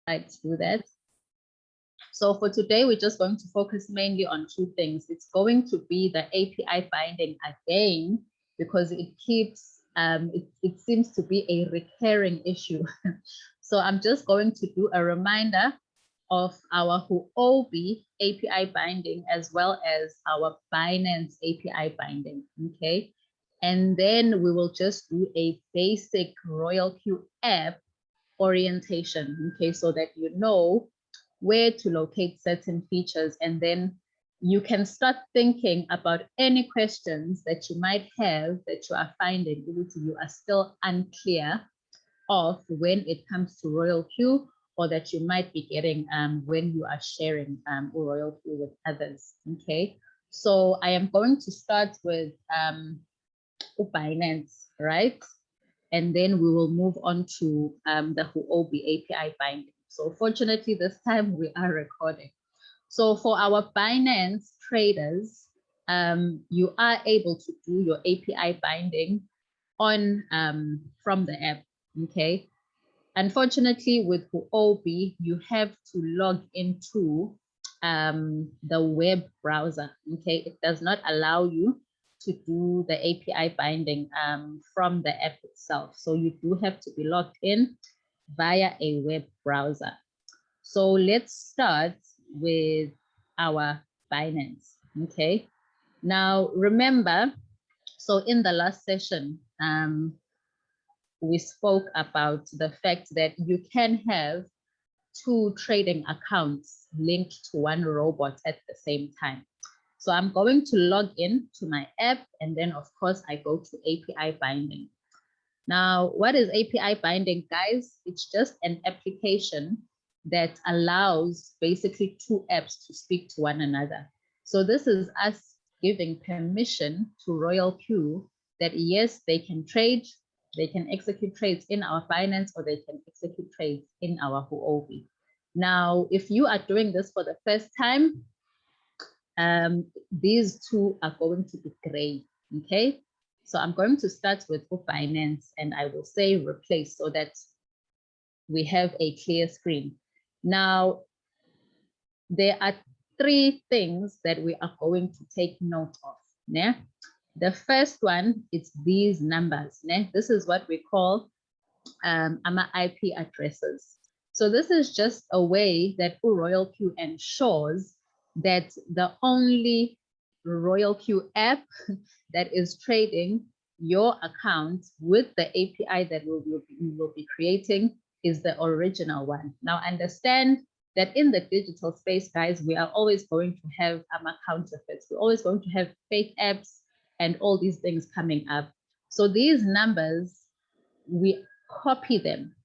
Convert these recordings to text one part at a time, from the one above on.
Let's do that. So for today, we're just going to focus mainly on two things. It's going to be the API binding again, because it keeps, it seems to be a recurring issue. So I'm just going to do a reminder of our Huobi API binding as well as our Binance API binding, okay? And then we will just do a basic RoyalQ app orientation, okay, so that you know where to locate certain features, and then you can start thinking about any questions that you might have that you are finding you are still unclear of when it comes to RoyalQ, or that you might be getting when you are sharing RoyalQ with others, okay? So I am going to start with Binance, right? And then we will move on to the Huobi API binding. So fortunately, this time we are recording. So for our Binance traders, you are able to do your API binding on from the app, okay? Unfortunately, with Huobi, you have to log into the web browser, okay? It does not allow you to do the API binding from the app itself. So you do have to be logged in via a web browser. So let's start with our Binance, okay? Now, remember, so in the last session, we spoke about the fact that you can have two trading accounts linked to one robot at the same time. So I'm going to log in to my app, and then of course I go to API binding. Now, what is API binding, guys? It's just an application that allows basically two apps to speak to one another. So this is us giving permission to RoyalQ that yes, they can trade, they can execute trades in our Binance, or they can execute trades in our Huobi. Now, if you are doing this for the first time, these two are going to be gray, okay? So I'm going to start with Binance, and I will say replace so that we have a clear screen. Now, there are three things that we are going to take note of. Yeah? The first one is these numbers. Yeah? This is what we call AMA IP addresses. So this is just a way that RoyalQ ensures that the only RoyalQ app that is trading your account with the API that we will be creating is the original one. Now understand that in the digital space, guys, we are always going to have counterfeits. We're always going to have fake apps and all these things coming up. So these numbers, we copy them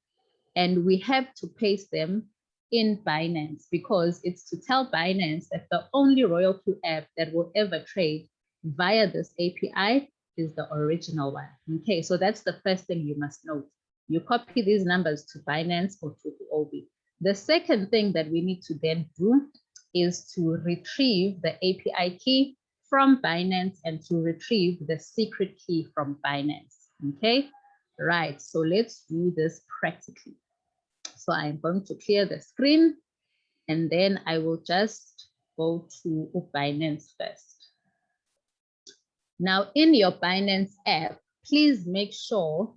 and we have to paste them in Binance, because it's to tell Binance that the only RoyalQ app that will ever trade via this API is the original one. Okay, so that's the first thing you must note. You copy these numbers to Binance or to Huobi. The second thing that we need to then do is to retrieve the API key from Binance and to retrieve the secret key from Binance. Okay, right, so let's do this practically. So I'm going to clear the screen, and then I will just go to Binance first. Now in your Binance app, please make sure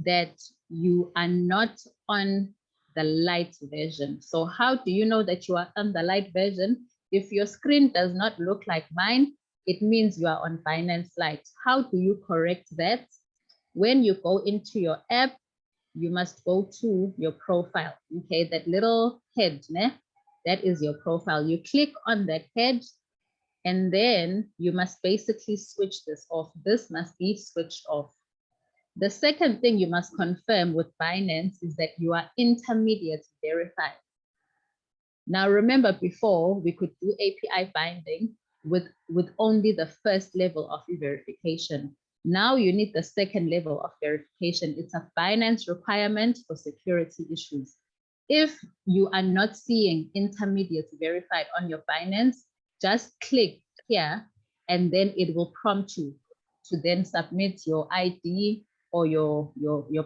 that you are not on the light version. So how do you know that you are on the light version? If your screen does not look like mine, it means you are on Binance Lite. How do you correct that? When you go into your app, you must go to your profile, okay? That little head, né? That is your profile. You click on that head, and then you must basically switch this off. This must be switched off. The second thing you must confirm with Binance is that you are intermediate verified. Now, remember before we could do API binding with only the first level of verification. Now you need the second level of verification. It's a Binance requirement for security issues. If you are not seeing intermediate verified on your Binance, just click here and then it will prompt you to then submit your ID or your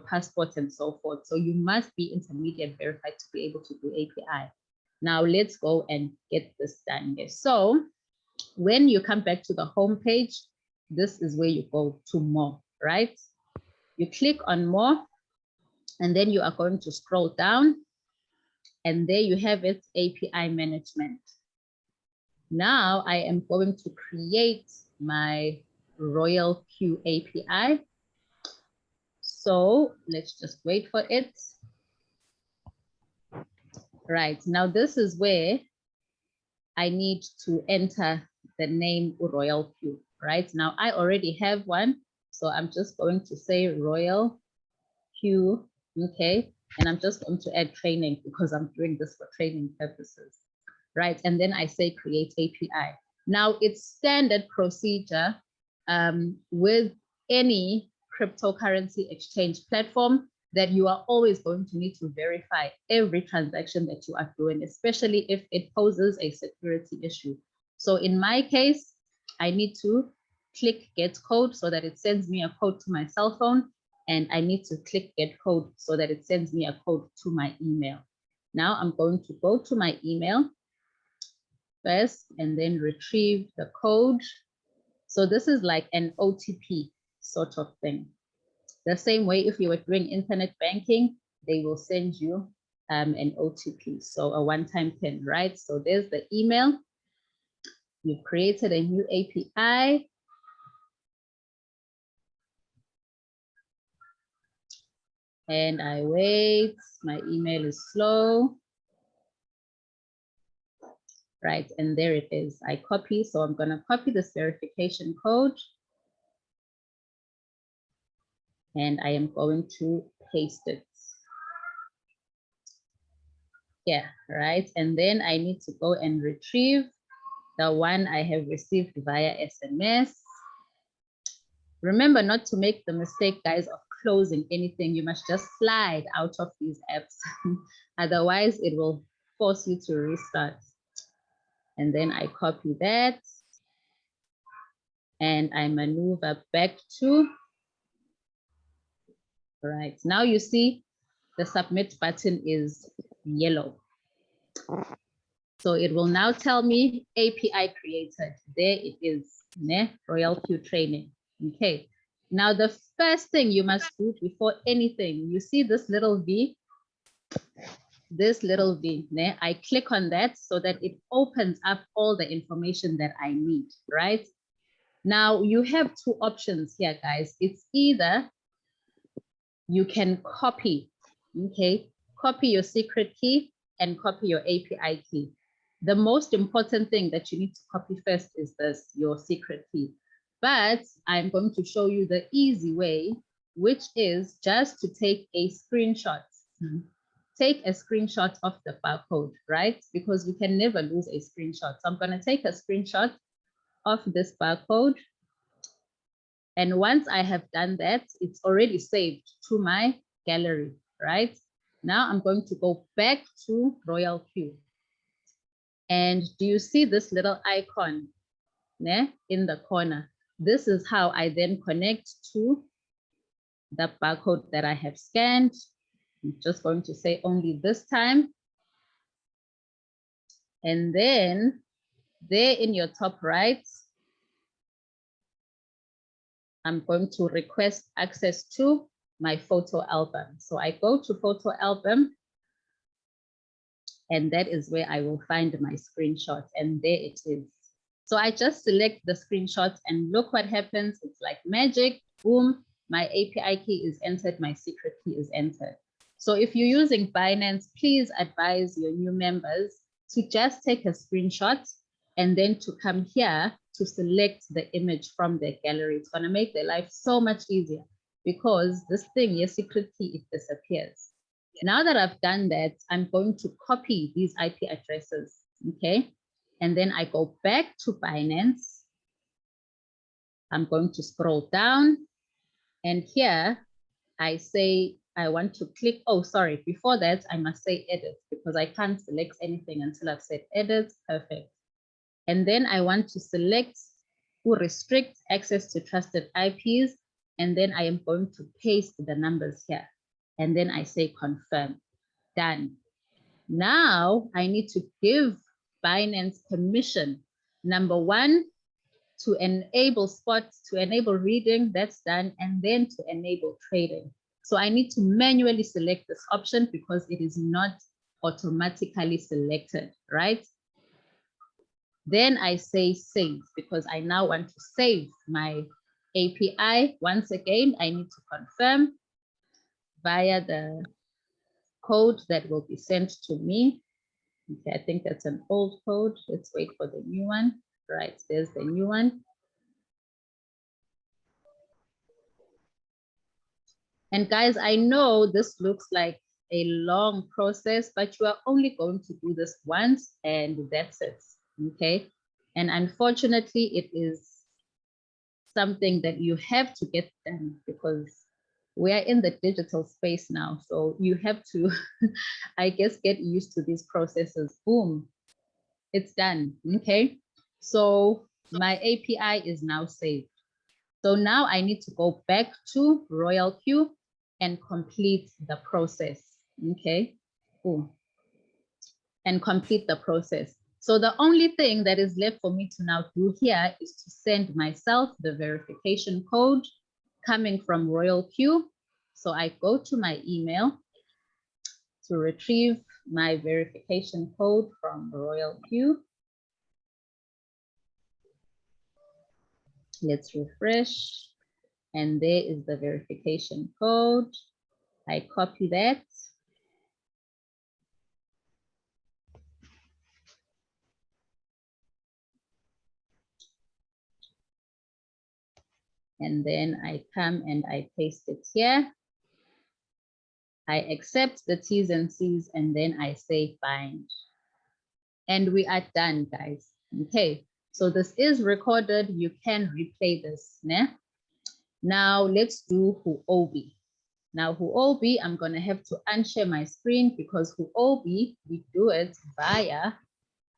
passport and so forth. So you must be intermediate verified to be able to do API. Now let's go and get this done here. So when you come back to the home page, this is where you go to more, right? You click on more, and then you are going to scroll down, and there you have it, API management. Now I am going to create my Royal Q API. So let's just wait for it. Right, now this is where I need to enter the name Royal Q, right? Now I already have one, so I'm just going to say Royal Q, okay? And I'm just going to add training because I'm doing this for training purposes, right? And then I say create API. Now it's standard procedure with any cryptocurrency exchange platform that you are always going to need to verify every transaction that you are doing, especially if it poses a security issue. So in my case, I need to click get code so that it sends me a code to my cell phone, and I need to click get code so that it sends me a code to my email. Now I'm going to go to my email first and then retrieve the code. So this is like an OTP sort of thing. The same way if you were doing internet banking, they will send you an OTP, so a one-time PIN, right? So there's the email. You've created a new API. And I wait, my email is slow. Right, and there it is. I copy, so I'm gonna copy this verification code. And I am going to paste it. Yeah, right. And then I need to go and retrieve the one I have received via SMS. Remember not to make the mistake, guys, of closing anything. You must just slide out of these apps. Otherwise, it will force you to restart. And then I copy that. And I maneuver back to, right. Now you see the submit button is yellow. So it will now tell me API created. There it is, ne? Royal Q training. Okay. Now the first thing you must do before anything, you see this little V? This little V, ne? I click on that so that it opens up all the information that I need, right? Now you have two options here, guys. It's either you can copy, okay? Copy your secret key and copy your API key. The most important thing that you need to copy first is this, your secret key. But I'm going to show you the easy way, which is just to take a screenshot. Take a screenshot of the barcode, right? Because you can never lose a screenshot. So I'm going to take a screenshot of this barcode. And once I have done that, it's already saved to my gallery, right? Now I'm going to go back to Royal Q. And do you see this little icon in the corner? This is how I then connect to the barcode that I have scanned. I'm just going to say only this time. And then there in your top right, I'm going to request access to my photo album. So I go to photo album, and that is where I will find my screenshot, and there it is. So I just select the screenshot and look what happens. It's like magic, boom, my API key is entered, my secret key is entered. So if you're using Binance, please advise your new members to just take a screenshot and then to come here to select the image from their gallery. It's gonna make their life so much easier because this thing, your secret key, it disappears. Now that I've done that, I'm going to copy these IP addresses, okay? And then I go back to Binance. I'm going to scroll down, and here I say I want to click, oh, sorry, before that, I must say edit because I can't select anything until I've said edit, perfect. And then I want to select or restrict access to trusted IPs. and then I am going to paste the numbers here. And then I say confirm, done. Now I need to give Binance permission. Number one, to enable spots, to enable reading, that's done, and then to enable trading. So I need to manually select this option because it is not automatically selected, right? Then I say save because I now want to save my API. Once again, I need to confirm via the code that will be sent to me. Okay, I think that's an old code. Let's wait for the new one. Right, there's the new one. And guys, I know this looks like a long process, but you are only going to do this once and that's it, okay? And unfortunately, it is something that you have to get done because we are in the digital space now. So you have to, I guess, get used to these processes. Boom, it's done, okay? So my API is now saved. So now I need to go back to Royal Queue and complete the process, okay? Ooh. And complete the process. So the only thing that is left for me to now do here is to send myself the verification code coming from Royal Queue. So I go to my email to retrieve my verification code from Royal Queue. Let's refresh. And there is the verification code. I copy that. And then I come and I paste it here. I accept the T's and C's and then I say bind. And we are done, guys. Okay, so this is recorded. You can replay this. Né? Now let's do Huobi. Now Huobi, I'm gonna have to unshare my screen because Huobi, we do it via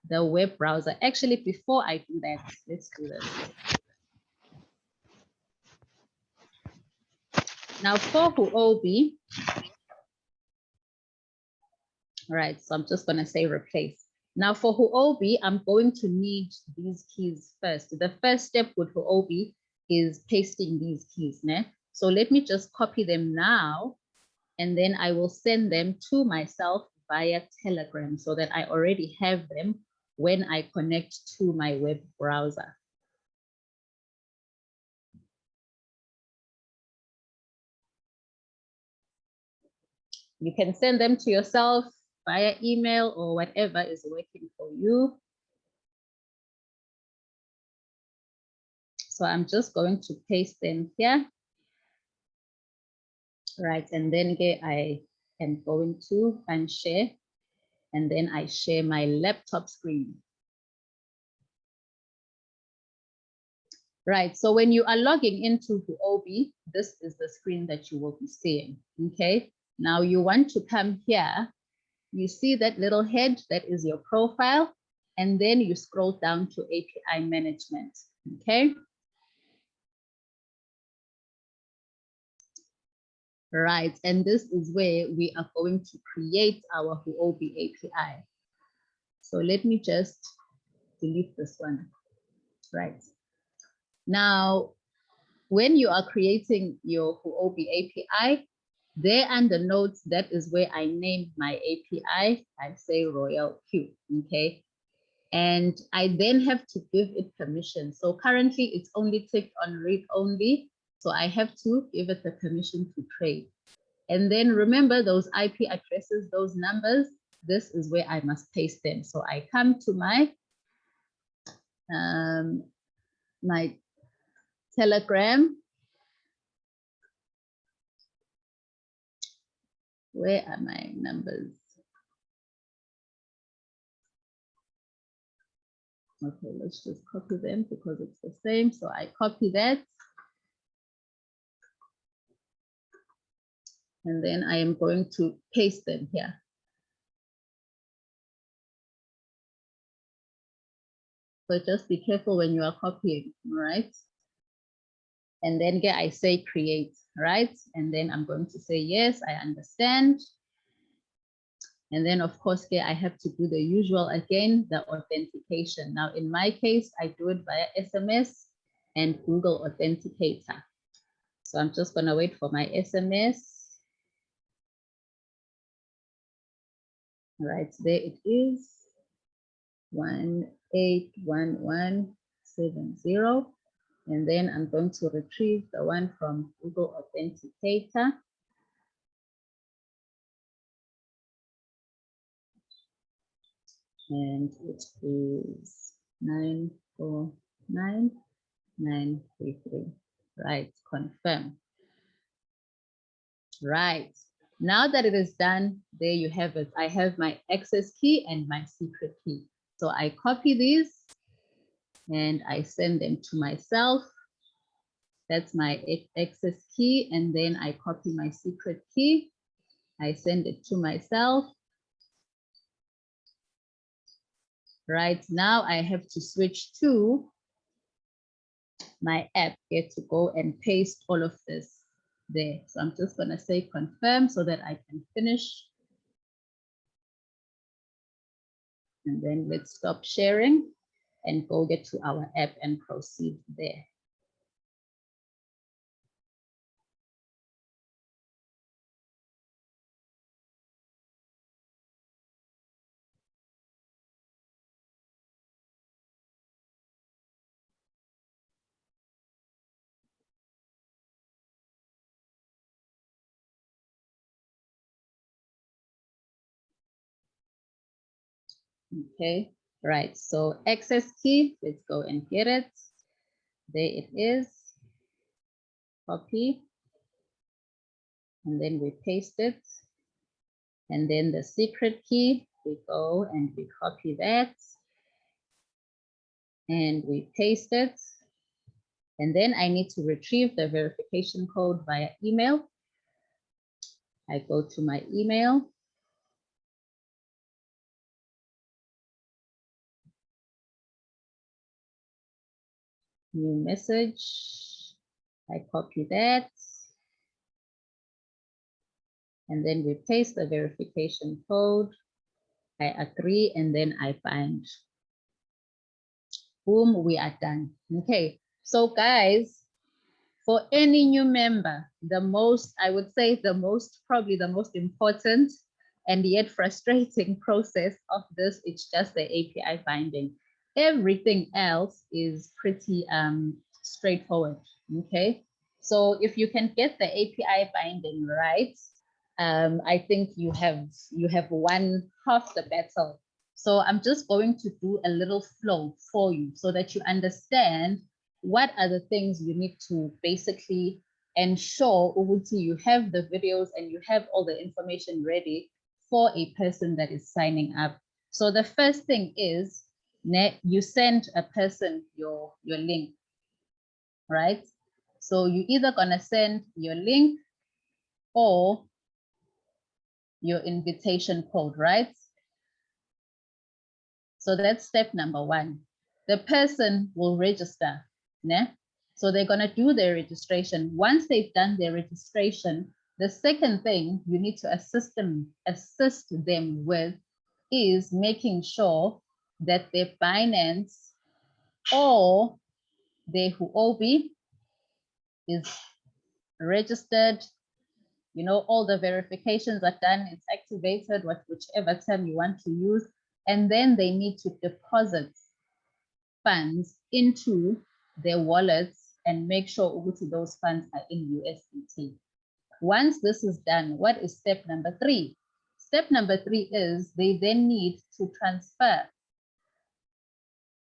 the web browser. Actually, before I do that, let's do this. Now for Huobi, all right, so I'm just gonna say replace. Now for Huobi, I'm going to need these keys first. The first step with Huobi is pasting these keys. Né? So let me just copy them now, and then I will send them to myself via Telegram so that I already have them when I connect to my web browser. You can send them to yourself via email or whatever is working for you. So I'm just going to paste them here. Right, and then I am going to unshare, and then I share my laptop screen. Right, so when you are logging into Huobi, this is the screen that you will be seeing, okay? Now you want to come here, you see that little head, that is your profile, and then you scroll down to API management, okay? Right, and this is where we are going to create our Huobi API. So let me just delete this one, right? Now, when you are creating your Huobi API, there under notes, that is where I name my API. I say Royal Q, okay? And I then have to give it permission. So currently it's only ticked on read only. So I have to give it the permission to trade. And then remember those IP addresses, those numbers, this is where I must paste them. So I come to my Telegram. Where are my numbers? Okay, let's just copy them because it's the same. So I copy that. And then I am going to paste them here. So just be careful when you are copying, right? And then here I say create, right? And then I'm going to say, yes, I understand. And then of course, here I have to do the usual again, the authentication. Now, in my case, I do it via SMS and Google Authenticator. So I'm just gonna wait for my SMS. Right, there it is, 181170. And then I'm going to retrieve the one from Google Authenticator. And it is 949933. Right, confirm. Right, now that it is done, there you have it. I have my access key and my secret key. So I copy these and I send them to myself. That's my access key. And then I copy my secret key. I send it to myself. Right now, I have to switch to my app here to go and paste all of this there. So I'm just going to say confirm so that I can finish. And then let's stop sharing and go get to our app and proceed there. Okay, right. So access key, let's go and get it. There it is. Copy. And then we paste it. And then the secret key, we go and we copy that. And we paste it. And then I need to retrieve the verification code via email. I go to my email. New message. I copy that. And then we paste the verification code. I agree, and then I bind. Boom, we are done. Okay, so guys, for any new member, I would say probably the most important and yet frustrating process of this, it's just the API binding. Everything else is pretty straightforward, okay? So if you can get the API binding right, I think you have won half the battle. So I'm just going to do a little flow for you so that you understand what are the things you need to basically ensure Ubuntu you have the videos and you have all the information ready for a person that is signing up. So the first thing is you send a person your link, right? So you're either gonna send your link or your invitation code, right? So that's step number one. The person will register, né? So they're gonna do their registration. Once they've done their registration, the second thing you need to assist them with is making sure that their Binance or their Huobi is registered. You know, all the verifications are done, it's activated, whichever term you want to use, and then they need to deposit funds into their wallets and make sure those funds are in USDT. Once this is done, what is step number 3? Step number 3 is they then need to transfer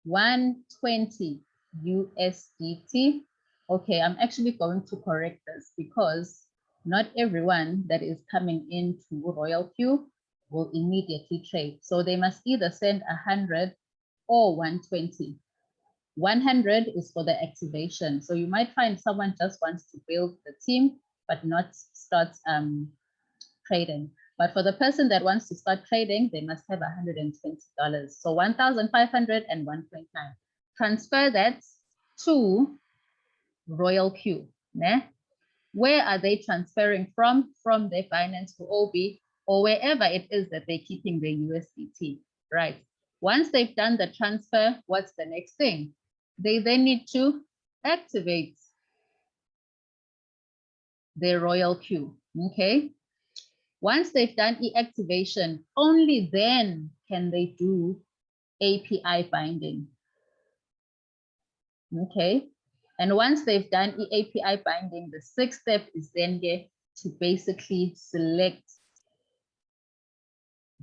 120 USDT. Okay, I'm actually going to correct this because not everyone that is coming into Royal Q will immediately trade. So they must either send 100 or 120. 100 is for the activation. So you might find someone just wants to build the team, but not start trading. But for the person that wants to start trading, they must have $120. So 1,500 and 1.9. Transfer that to Royal Q. Ne? Where are they transferring from? From their Binance to OB or wherever it is that they're keeping their USDT, right? Once they've done the transfer, what's the next thing? They then need to activate their Royal Q, okay? Once they've done e-activation, only then can they do API binding, okay? And once they've done API binding, the sixth step is then to basically select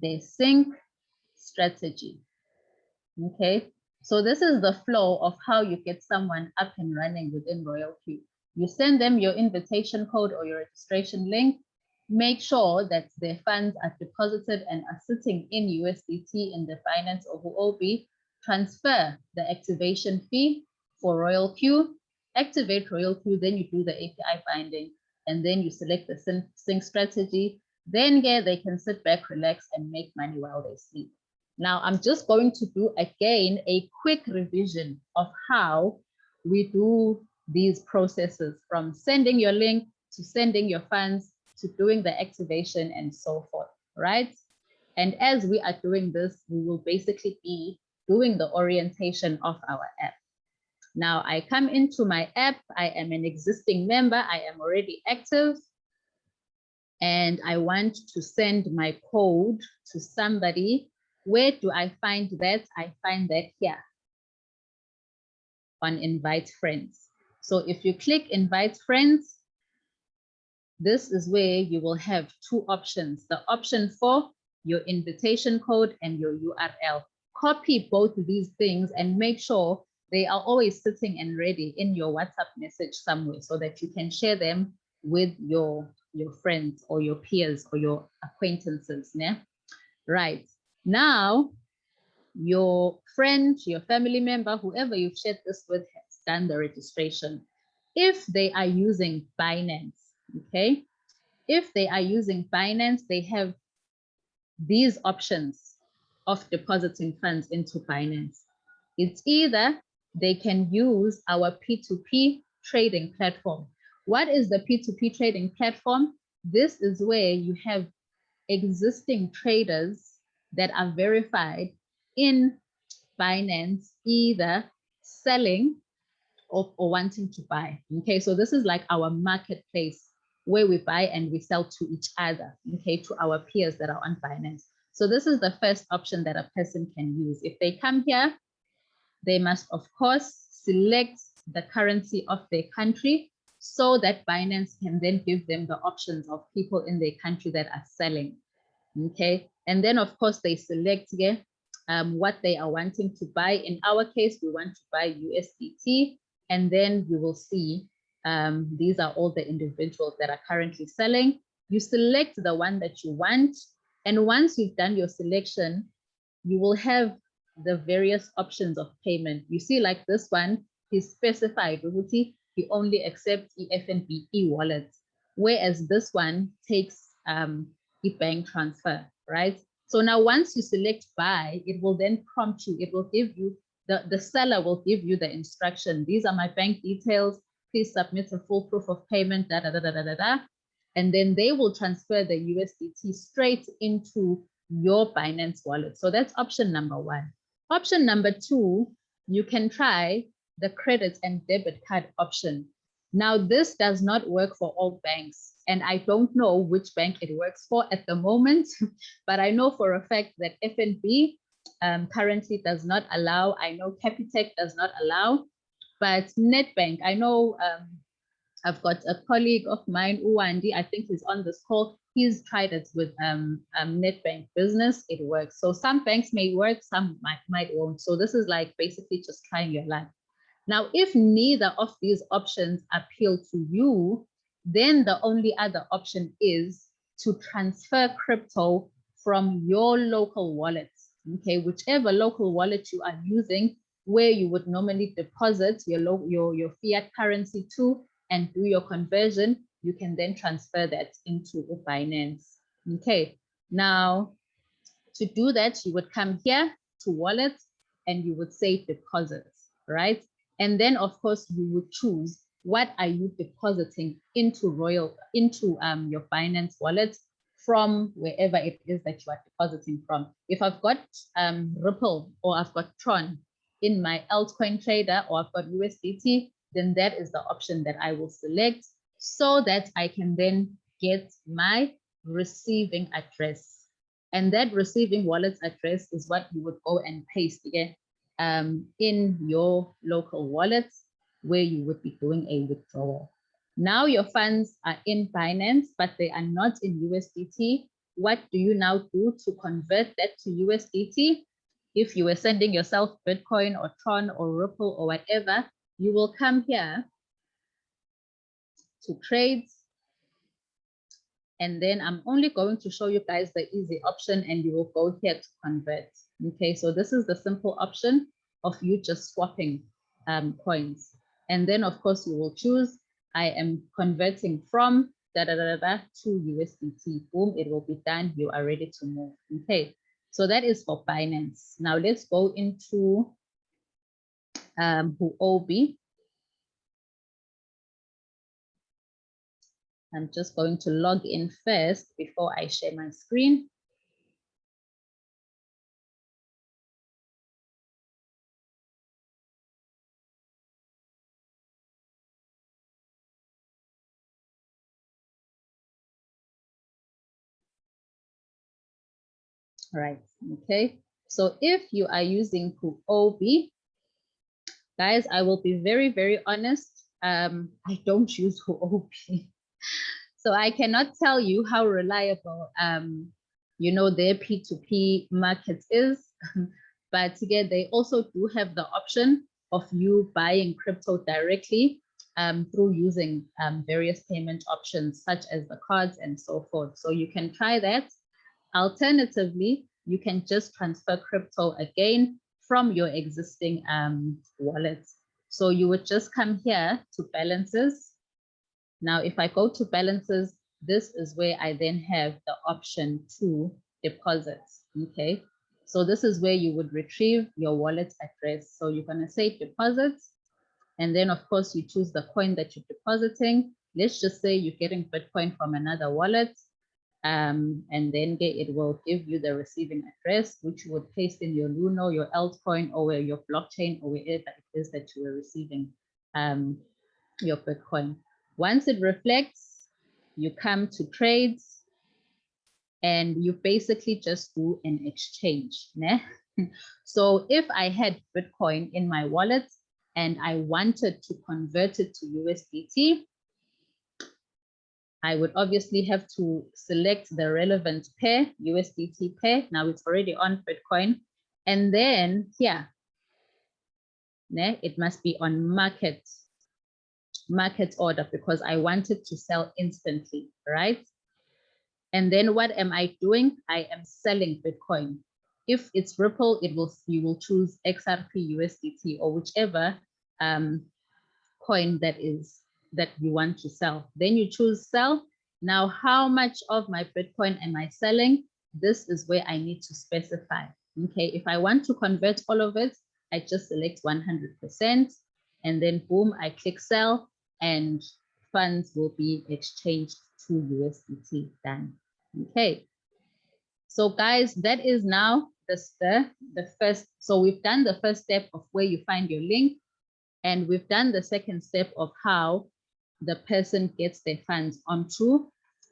their sync strategy, okay? So this is the flow of how you get someone up and running within Royal Q. You send them your invitation code or your registration link. Make sure that their funds are deposited and are sitting in USDT in the Binance or Huobi. Transfer the activation fee for Royal Q. Activate Royal Q, then you do the API binding, and then you select the sync strategy. Then they can sit back, relax, and make money while they sleep. Now, I'm just going to do again a quick revision of how we do these processes, from sending your link to sending your funds to doing the activation and so forth, right? And as we are doing this, we will basically be doing the orientation of our app. Now, I come into my app. I am an existing member. I am already active. And I want to send my code to somebody. Where do I find that? I find that here on Invite Friends. So if you click Invite Friends, this is where you will have two options. The option for your invitation code and your URL. Copy both of these things and make sure they are always sitting and ready in your WhatsApp message somewhere so that you can share them with your friends or your peers or your acquaintances. Yeah? Right. Now, your friend, your family member, whoever you've shared this with has done the registration. If they are using Binance, okay? If they are using Binance, they have these options of depositing funds into Binance. It's either they can use our P2p trading platform. What is the P2p trading platform? This is where you have existing traders that are verified in Binance, either selling or wanting to buy. Okay, so this is like our marketplace where we buy and we sell to each other, okay, to our peers that are on Binance. So this is the first option that a person can use. If they come here, they must, of course, select the currency of their country so that Binance can then give them the options of people in their country that are selling. Okay, and then of course they select what they are wanting to buy. In our case, we want to buy USDT, and then you will see these are all the individuals that are currently selling. You select the one that you want, and once you've done your selection, you will have the various options of payment. You see, like this one, is specified, he only accepts FNB e-wallets, whereas this one takes e-bank transfer, right? So now once you select buy, it will then prompt you, it will give you, the seller will give you the instruction. These are my bank details. Please submit a full proof of payment, da, da, da, da, da, da, da. And then they will transfer the USDT straight into your Binance wallet. So that's option number one. Option number two, you can try the credit and debit card option. Now, this does not work for all banks, and I don't know which bank it works for at the moment, but I know for a fact that FNB currently does not allow. I know Capitec does not allow, but Netbank, I know I've got a colleague of mine, Uwandi, I think he's on this call. He's tried it with Netbank Business. It works. So some banks may work, some might won't. So this is like basically just trying your luck. Now, if neither of these options appeal to you, then the only other option is to transfer crypto from your local wallets, okay? Whichever local wallet you are using, where you would normally deposit your fiat currency to and do your conversion, you can then transfer that into Binance, okay? Now, to do that, you would come here to wallets and you would say deposits, right? And then, of course, you would choose what are you depositing into your Binance wallet from wherever it is that you are depositing from. If I've got Ripple or I've got Tron in my altcoin trader, or I've got USDT, then that is the option that I will select so that I can then get my receiving address. And that receiving wallet address is what you would go and paste again in your local wallet where you would be doing a withdrawal. Now your funds are in Binance, but they are not in USDT. What do you now do to convert that to USDT? If you were sending yourself Bitcoin or Tron or Ripple or whatever, you will come here to trades. And then I'm only going to show you guys the easy option, and you will go here to convert. Okay, so this is the simple option of you just swapping coins. And then of course you will choose, I am converting from to USDT. Boom, it will be done. You are ready to move. Okay, so that is for Binance. Now let's go into Huobi. I'm just going to log in first before I share my screen. Right, okay. So if you are using Huobi, guys, I will be very, very honest. I don't use Huobi. So I cannot tell you how reliable, you know, their P2p market is. But again, they also do have the option of you buying crypto directly through using various payment options, such as the cards and so forth. So you can try that. Alternatively, you can just transfer crypto again from your existing wallet. So you would just come here to balances. Now, if I go to balances, this is where I then have the option to deposits. Okay, so this is where you would retrieve your wallet address. So you're going to say deposits, and then of course you choose the coin that you're depositing. Let's just say you're getting Bitcoin from another wallet. And then it will give you the receiving address, which you would paste in your Luno, your altcoin, or your blockchain, or wherever it is that you are receiving your Bitcoin. Once it reflects, you come to trades, and you basically just do an exchange. Né? So if I had Bitcoin in my wallet and I wanted to convert it to USDT, I would obviously have to select the relevant pair, USDT pair. Now it's already on Bitcoin. And then here, it must be on market order because I wanted to sell instantly, right? And then what am I doing? I am selling Bitcoin. If it's Ripple, you will choose XRP USDT or whichever coin that you want to sell. Then you choose sell. Now, how much of my Bitcoin am I selling? This is where I need to specify. Okay, if I want to convert all of it, I just select 100%, and then boom, I click sell, and funds will be exchanged to USDT. Done. Okay. So guys, that is now the first. So we've done the first step of where you find your link. And we've done the second step of how the person gets their funds onto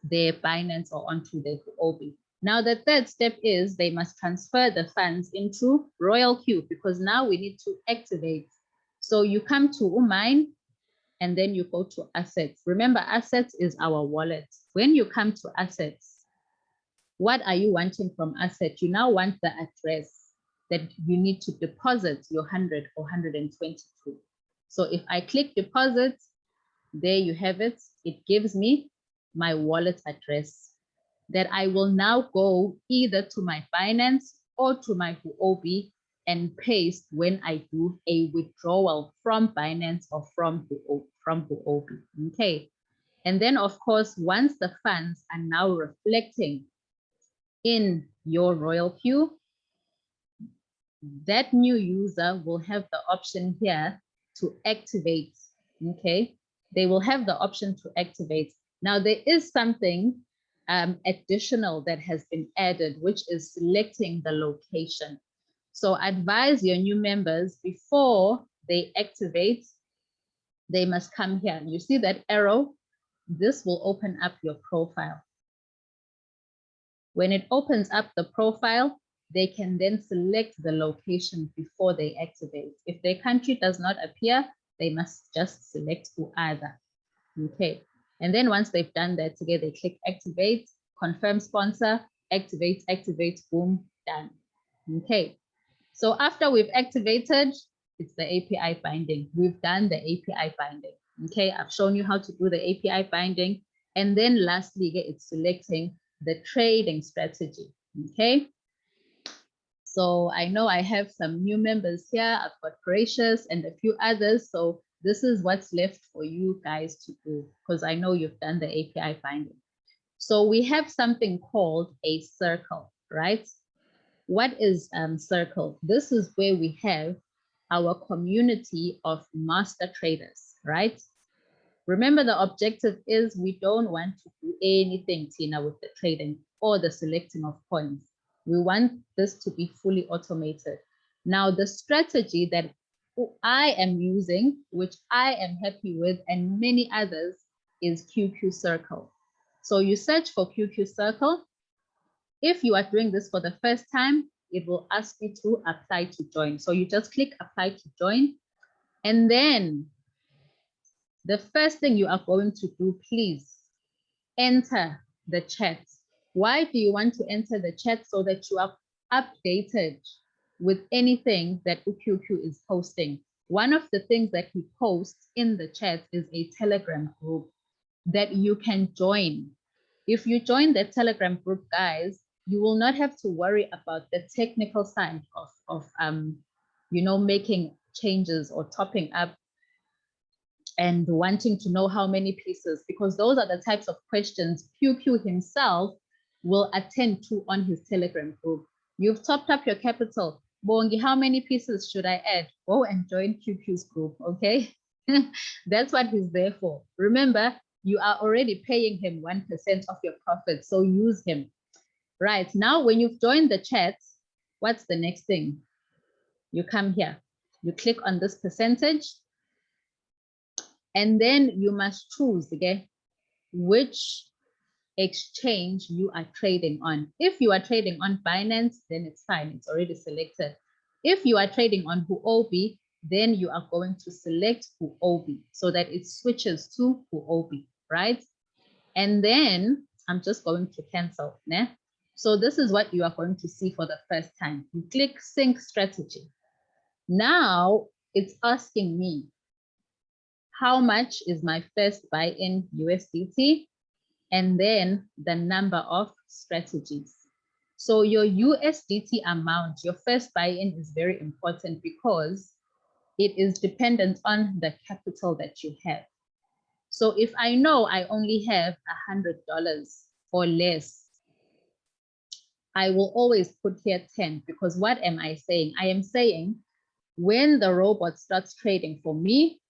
their Binance or onto their Huobi. Now, the third step is they must transfer the funds into Royal Queue because now we need to activate. So you come to Umine and then you go to assets. Remember, assets is our wallet. When you come to assets, what are you wanting from asset? You now want the address that you need to deposit your 100 or 122. So if I click deposit, there you have it. It gives me my wallet address that I will now go either to my Binance or to my Huobi and paste when I do a withdrawal from Binance or from Huobi. Okay. And then of course, once the funds are now reflecting in your Royal Queue, that new user will have the option here to activate, okay? they will have the option to activate. Now, there is something additional that has been added, which is selecting the location. So advise your new members before they activate, they must come here. You see that arrow? This will open up your profile. When it opens up the profile, they can then select the location before they activate. If their country does not appear, they must just select either. Okay. And then once they've done that, together they click activate, confirm sponsor, activate, boom, done. Okay. So after we've activated, it's the API binding. We've done the API binding. Okay, I've shown you how to do the API binding. And then lastly, it's selecting the trading strategy. Okay. So I know I have some new members here. I've got Gracious and a few others. So this is what's left for you guys to do, because I know you've done the API binding. So we have something called a circle, right? What is circle? This is where we have our community of master traders, right? Remember, the objective is we don't want to do anything, Tina, with the trading or the selecting of coins. We want this to be fully automated. Now, the strategy that I am using, which I am happy with, and many others, is QQ Circle. So you search for QQ Circle. If you are doing this for the first time, it will ask you to apply to join. So you just click apply to join. And then the first thing you are going to do, please enter the chat. Why do you want to enter the chat? So that you are updated with anything that UQQ is posting. One of the things that he posts in the chat is a Telegram group that you can join. If you join the Telegram group, guys, you will not have to worry about the technical side of making changes or topping up and wanting to know how many pieces, because those are the types of questions QQ himself will attend to on his Telegram group. You've topped up your capital. Bongi, how many pieces should I add? Go and join QQ's group, okay? That's what he's there for. Remember, you are already paying him 1% of your profit, so use him. Right, now when you've joined the chat, what's the next thing? You come here, you click on this percentage, and then you must choose, okay, which exchange you are trading on. If you are trading on Binance, then it's fine, it's already selected. If you are trading on Huobi, then you are going to select Huobi so that it switches to Huobi, right? And then I'm just going to cancel. Né? So this is what you are going to see for the first time. You click sync strategy. Now it's asking me, how much is my first buy-in USDT? And then the number of strategies. So your USDT amount, your first buy-in is very important because it is dependent on the capital that you have. So if I know I only have $100 or less, I will always put here 10, because what am I saying? I am saying when the robot starts trading for me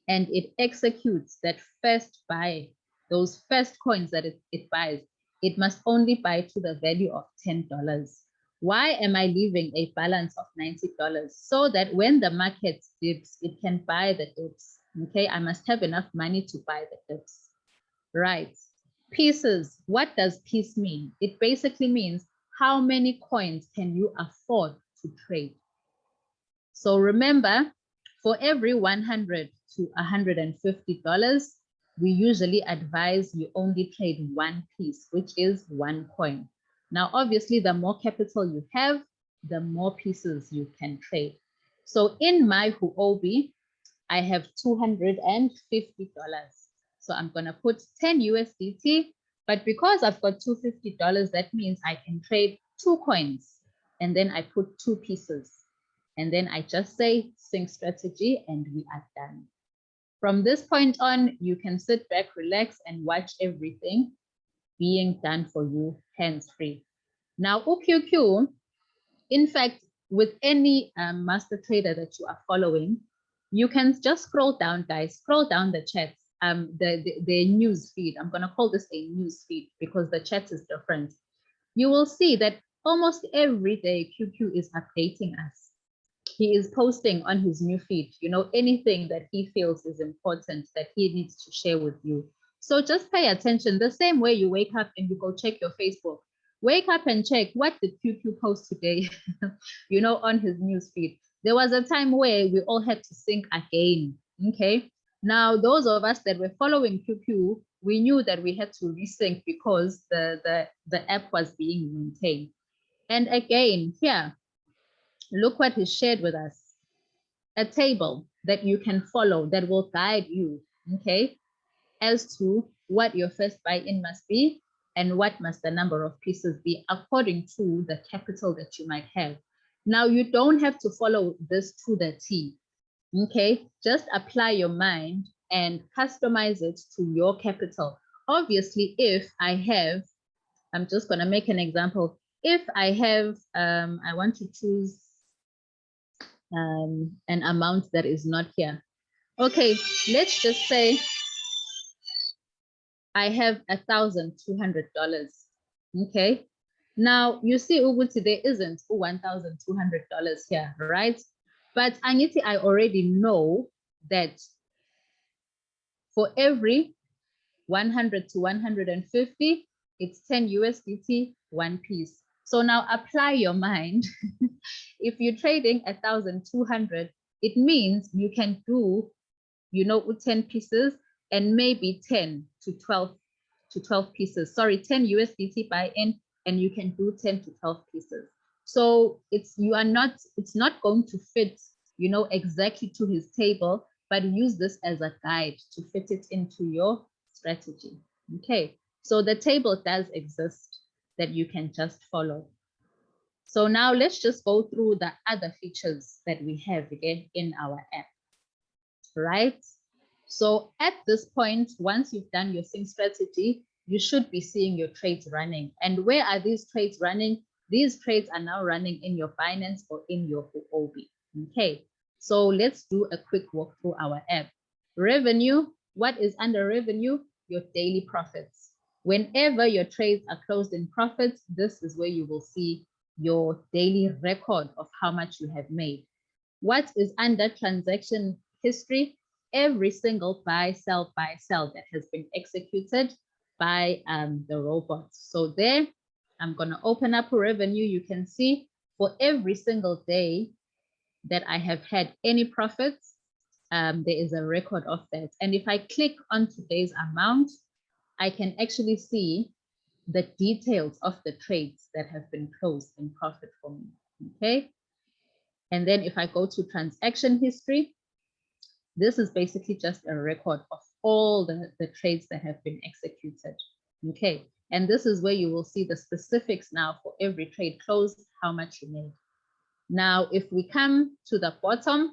and it executes that first buy, those first coins that it buys, it must only buy to the value of $10. Why am I leaving a balance of $90? So that when the market dips, it can buy the dips. Okay, I must have enough money to buy the dips. Right. Pieces. What does piece mean? It basically means how many coins can you afford to trade? So remember, for every $100 to $150, we usually advise you only trade one piece, which is one coin. Now, obviously, the more capital you have, the more pieces you can trade. So in my Huobi, I have $250. So I'm going to put 10 USDT, but because I've got $250, that means I can trade 2 coins, and then I put 2 pieces. And then I just say sync strategy and we are done. From this point on, you can sit back, relax, and watch everything being done for you hands-free. Now, UQQ, in fact, with any master trader that you are following, you can just scroll down, guys, scroll down the chats. the news feed. I'm going to call this a news feed because the chat is different. You will see that almost every day QQ is updating us. He is posting on his new feed, you know, anything that he feels is important that he needs to share with you. So just pay attention. The same way you wake up and you go check your Facebook. Wake up and check, what did QQ post today, you know, on his news feed. There was a time where we all had to sync again, okay? Now, those of us that were following QQ, we knew that we had to resync because the app was being maintained. And again, here, look what he shared with us. A table that you can follow that will guide you, okay, as to what your first buy-in must be and what must the number of pieces be according to the capital that you might have. Now, you don't have to follow this to the T, okay? Just apply your mind and customize it to your capital. Obviously, if I have, I'm just gonna make an example. If I have, I want to choose an amount that is not here. Okay, let's just say I have $1,200. Okay. Now you see, Uguti, there isn't $1,200 here, right? But Angiti, I already know that for every 100 to 150, it's 10 USDT, one piece. So now apply your mind. If you're trading 1,200, it means you can do, you know, 10 pieces and maybe 10 to 12 pieces. Sorry, 10 USDT buy-in, and you can do 10 to 12 pieces. So it's not going to fit, you know, exactly to his table, but use this as a guide to fit it into your strategy. Okay, so the table does exist that you can just follow. So now let's just go through the other features that we have again in our app, right? So at this point, once you've done your sync strategy, you should be seeing your trades running. And where are these trades running? These trades are now running in your Binance or in your Huobi. Okay, so let's do a quick walk through our app. Revenue, what is under revenue? Your daily profits. Whenever your trades are closed in profits, this is where you will see your daily record of how much you have made. What is under transaction history? Every single buy, sell that has been executed by the robot. So there, I'm going to open up a revenue. You can see for every single day that I have had any profits, there is a record of that. And if I click on today's amount, I can actually see the details of the trades that have been closed in profit for me, okay? And then if I go to transaction history, this is basically just a record of all the trades that have been executed, okay? And this is where you will see the specifics now for every trade closed, how much you made. Now, if we come to the bottom,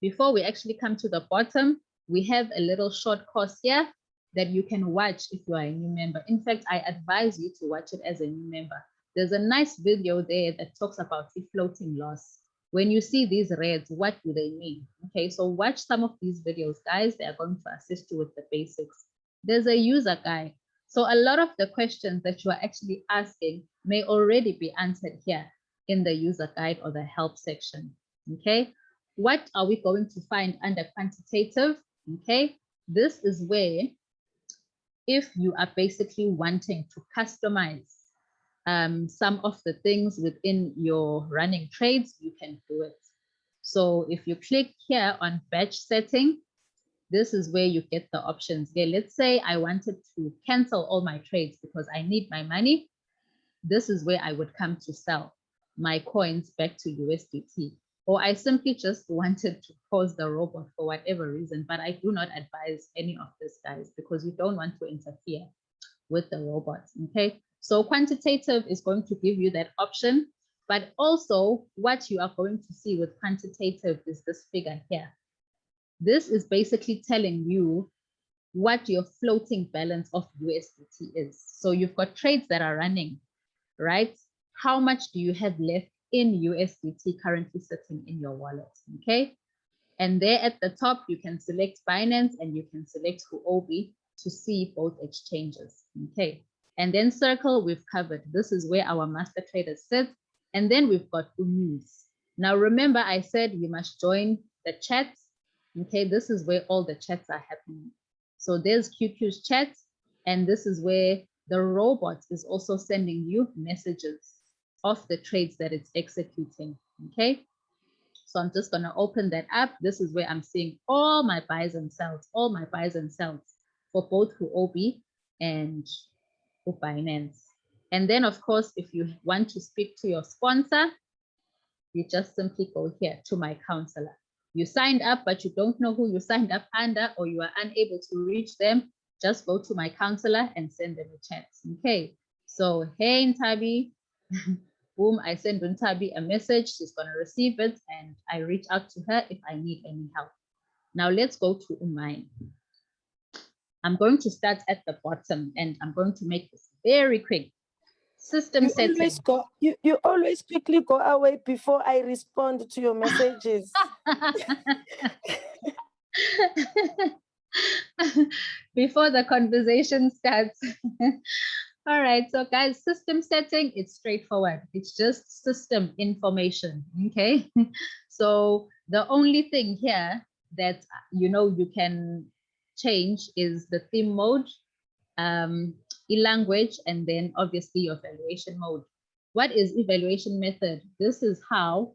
before we actually come to the bottom, we have a little short course here that you can watch if you are a new member. In fact, I advise you to watch it as a new member. There's a nice video there that talks about the floating loss. When you see these reds, what do they mean? Okay, so watch some of these videos, guys. They are going to assist you with the basics. There's a user guide. So a lot of the questions that you are actually asking may already be answered here in the user guide or the help section, okay? What are we going to find under quantitative? Okay, this is where if you are basically wanting to customize some of the things within your running trades, you can do it. So if you click here on batch setting, this is where you get the options. Okay, let's say I wanted to cancel all my trades because I need my money. This is where I would come to sell my coins back to USDT. Or I simply just wanted to pause the robot for whatever reason, but I do not advise any of this, guys, because you don't want to interfere with the robot, okay? So quantitative is going to give you that option, but also what you are going to see with quantitative is this figure here. This is basically telling you what your floating balance of USDT is. So you've got trades that are running, right? How much do you have left in USDT currently sitting in your wallet, okay? And there at the top, you can select Binance and you can select Huobi to see both exchanges. Okay. And then circle, we've covered. This is where our master traders sit. And then we've got news. Now, remember, I said you must join the chats. Okay. This is where all the chats are happening. So there's QQ's chat. And this is where the robot is also sending you messages of the trades that it's executing. Okay. So I'm just going to open that up. This is where I'm seeing all my buys and sells, for both Huobi and Binance. And then, of course, if you want to speak to your sponsor, you just simply go here to my counselor. You signed up, but you don't know who you signed up under, or you are unable to reach them, just go to my counselor and send them a chat. Okay. So, hey, Ntabi. Boom, I send Untabi a message, she's going to receive it, and I reach out to her if I need any help. Now let's go to Umain. I'm going to start at the bottom, and I'm going to make this very quick. System setting. You always quickly go away before I respond to your messages. Before the conversation starts. All right, so guys, system setting, it's straightforward. It's just system information, okay? So the only thing here that, you can change is the theme mode, e-language, and then obviously your evaluation mode. What is evaluation method? This is how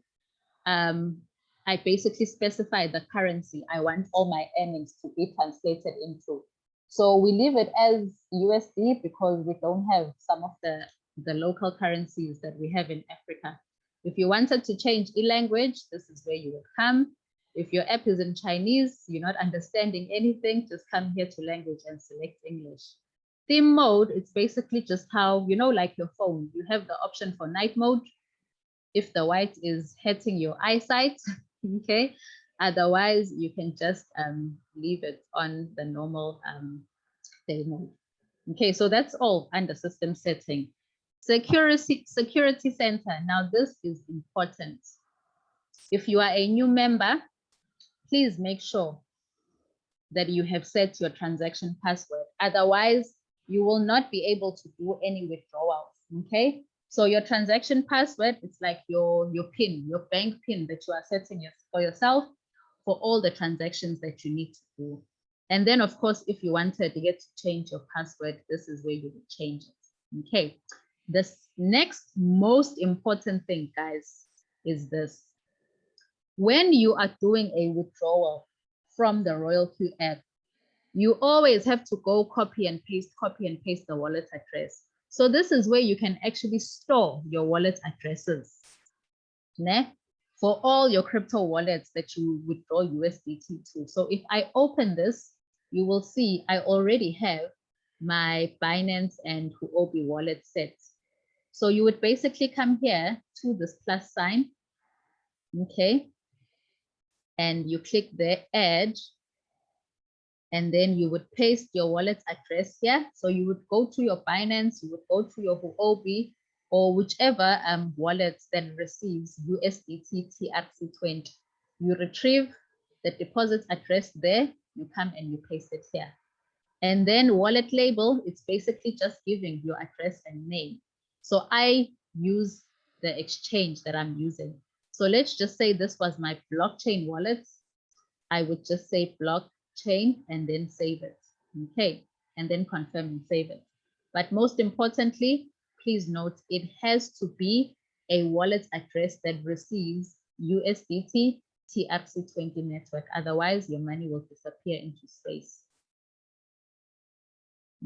I basically specify the currency I want all my earnings to be translated into. So we leave it as USD because we don't have some of the local currencies that we have in Africa. If you wanted to change e-language, this is where you would come. If your app is in Chinese, you're not understanding anything, just come here to language and select English. Theme mode, it's basically just how, like your phone, you have the option for night mode. If the white is hurting your eyesight, okay? Otherwise, you can just leave it on the normal day mode. Okay, so that's all under system setting. Security center. Now, this is important. If you are a new member, please make sure that you have set your transaction password. Otherwise, you will not be able to do any withdrawals, okay? So your transaction password, it's like your PIN, your bank PIN that you are setting for yourself for all the transactions that you need to do. And then, of course, if you wanted to get to change your password, this is where you would change it, okay? This next most important thing, guys, is this. When you are doing a withdrawal from the Royal Q app, you always have to go copy and paste the wallet address. So this is where you can actually store your wallet addresses, né? For all your crypto wallets that you withdraw USDT to. So if I open this, you will see I already have my Binance and Huobi wallet set. So you would basically come here to this plus sign, okay? And you click the add, and then you would paste your wallet address here. So you would go to your Binance, you would go to your Huobi, or whichever wallet that receives USDT TRC20. You retrieve the deposit address there, you come and you paste it here. And then wallet label, it's basically just giving your address and name. So I use the exchange that I'm using. So let's just say this was my blockchain wallet. I would just say blockchain and then save it, okay? And then confirm and save it. But most importantly, please note, it has to be a wallet address that receives USDT TRC20 network. Otherwise, your money will disappear into space.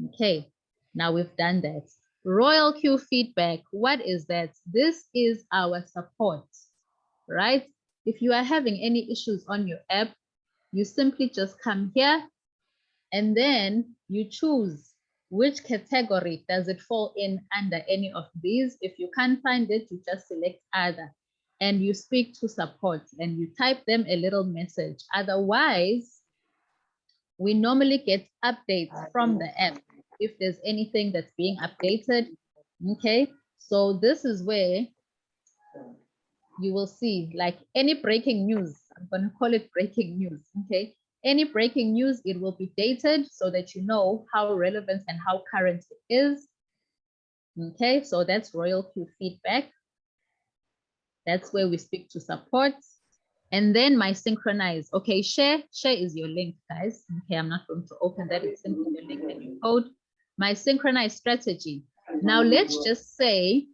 Okay, now we've done that. Royal Q feedback, what is that? This is our support, right? If you are having any issues on your app, you simply just come here and then you choose which category does it fall in under any of these. If you can't find it, you just select other and you speak to support and you type them a little message. Otherwise, we normally get updates from the app if there's anything that's being updated, okay? So this is where you will see like any breaking news I'm going to call it breaking news. Okay. Any breaking news, it will be dated so that you know how relevant and how current it is. Okay, so that's Royal Q feedback. That's where we speak to support. And then my synchronize. Okay, share is your link, guys. Okay, I'm not going to open that. It's simply your link and your code. My synchronize strategy. Now let's just say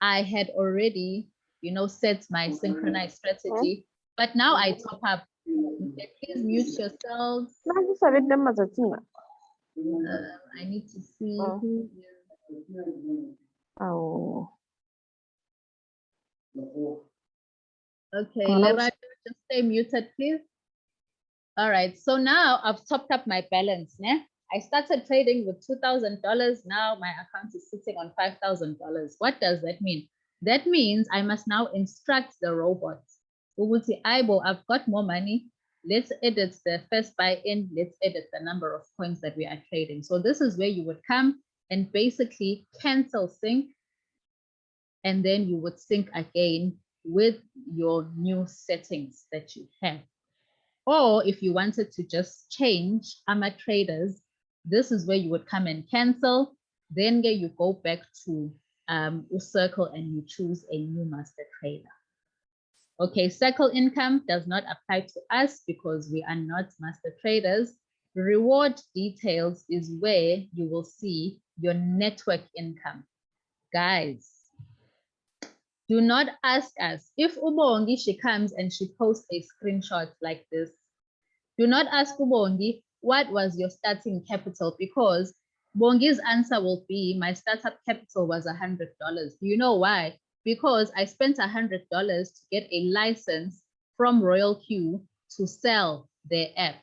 I had already, you know, set my synchronized strategy, but now I top up. Okay, please mute yourselves. I need to see who is. Oh. Okay, Lera, just stay muted, please. All right, so now I've topped up my balance. Yeah? I started trading with $2,000. Now my account is sitting on $5,000. What does that mean? That means I must now instruct the robot. Aibo, I've got more money. Let's edit the first buy in. Let's edit the number of coins that we are trading. So this is where you would come and basically cancel sync. And then you would sync again with your new settings that you have. Or if you wanted to just change traders, this is where you would come and cancel. Then you go back to circle and you choose a new master trader. Okay, circle income does not apply to us because we are not master traders. Reward details is where you will see your network income. Guys, do not ask us if Ubongi, she comes and she posts a screenshot like this. Do not ask Ubongi, what was your starting capital? Because Bongi's answer will be, my startup capital was $100. Do you know why? Because I spent $100 to get a license from Royal Q to sell their app.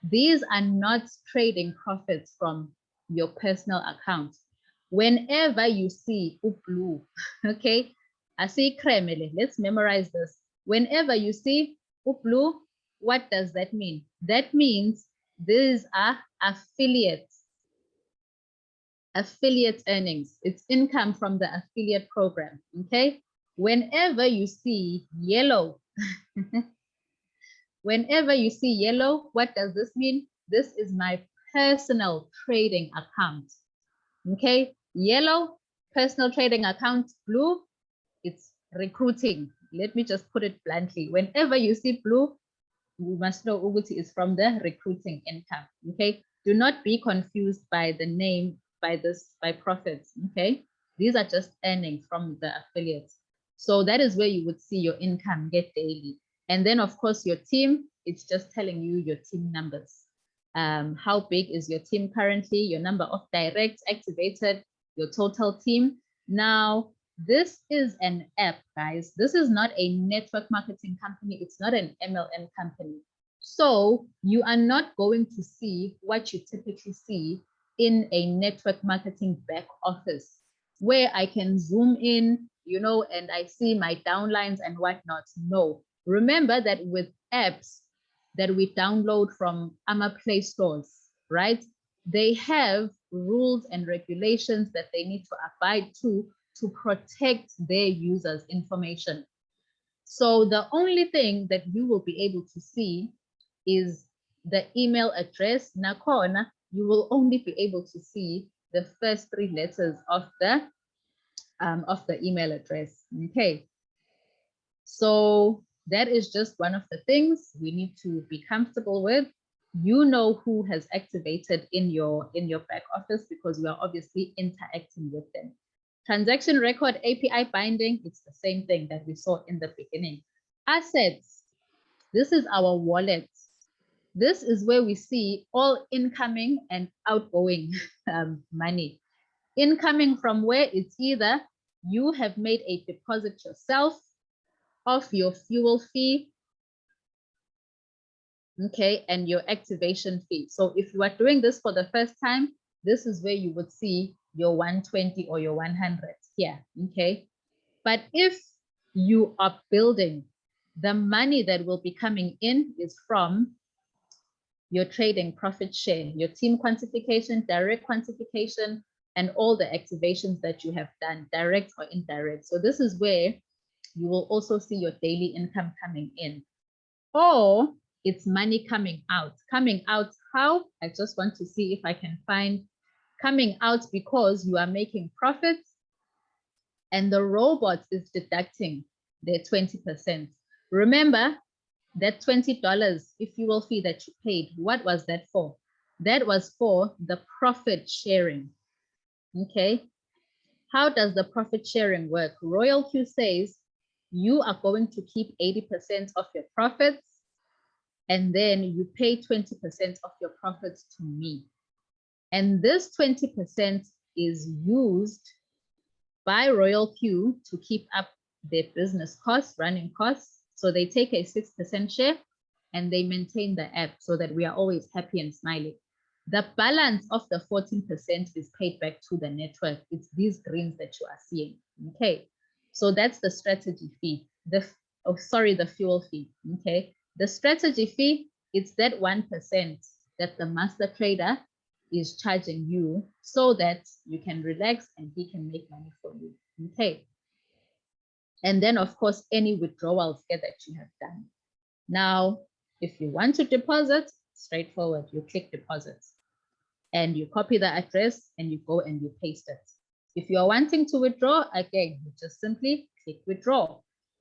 These are not trading profits from your personal account. Whenever you see Blue, okay, I see Kremele, let's memorize this. Whenever you see Blue, what does that mean? That means these are affiliate earnings. It's income from the affiliate program, okay? Whenever you see yellow, whenever you see yellow, what does this mean? This is my personal trading account, okay? Yellow, personal trading account. Blue, it's recruiting. Let me just put it bluntly. Whenever you see blue, you must know Uguti is from the recruiting income. Okay. Do not be confused by the name, by profits. Okay. These are just earnings from the affiliates. So that is where you would see your income get daily. And then of course your team, it's just telling you your team numbers. How big is your team currently, your number of directs activated, your total team. Now, this is an app, guys. This is not a network marketing company. It's not an MLM company. So you are not going to see what you typically see in a network marketing back office, where I can zoom in, you know, and I see my downlines and whatnot. No, remember that with apps that we download from Play stores, right? They have rules and regulations that they need to abide to protect their users' information. So the only thing that you will be able to see is the email address. Nakona, you will only be able to see the first 3 letters of the email address. Okay. So that is just one of the things we need to be comfortable with. You know who has activated in your back office because we are obviously interacting with them. Transaction record API binding, it's the same thing that we saw in the beginning. Assets, this is our wallet. This is where we see all incoming and outgoing money. Incoming from where it's either you have made a deposit yourself of your fuel fee, okay, and your activation fee. So if you are doing this for the first time, this is where you would see your 120 or your 100 here, okay? But if you are building, the money that will be coming in is from your trading profit share, your team quantification, direct quantification, and all the activations that you have done, direct or indirect. So this is where you will also see your daily income coming in. or it's money coming out. Coming out how? I just want to see if I can find coming out because you are making profits and the robot is deducting their 20%. Remember that $20 fuel fee that you paid, what was that for? That was for the profit sharing, okay? How does the profit sharing work? Royal Q says you are going to keep 80% of your profits and then you pay 20% of your profits to me. And this 20% is used by Royal Q to keep up their business costs, running costs. So they take a 6% share and they maintain the app so that we are always happy and smiling. The balance of the 14% is paid back to the network. It's these greens that you are seeing. Okay, so that's the strategy fee. The fuel fee. Okay, the strategy fee, it's that 1% that the master trader is charging you so that you can relax and he can make money for you. Okay. And then, of course, any withdrawals that you have done. Now, if you want to deposit, straightforward, you click deposit and you copy the address and you go and you paste it. If you're wanting to withdraw, again, you just simply click withdraw.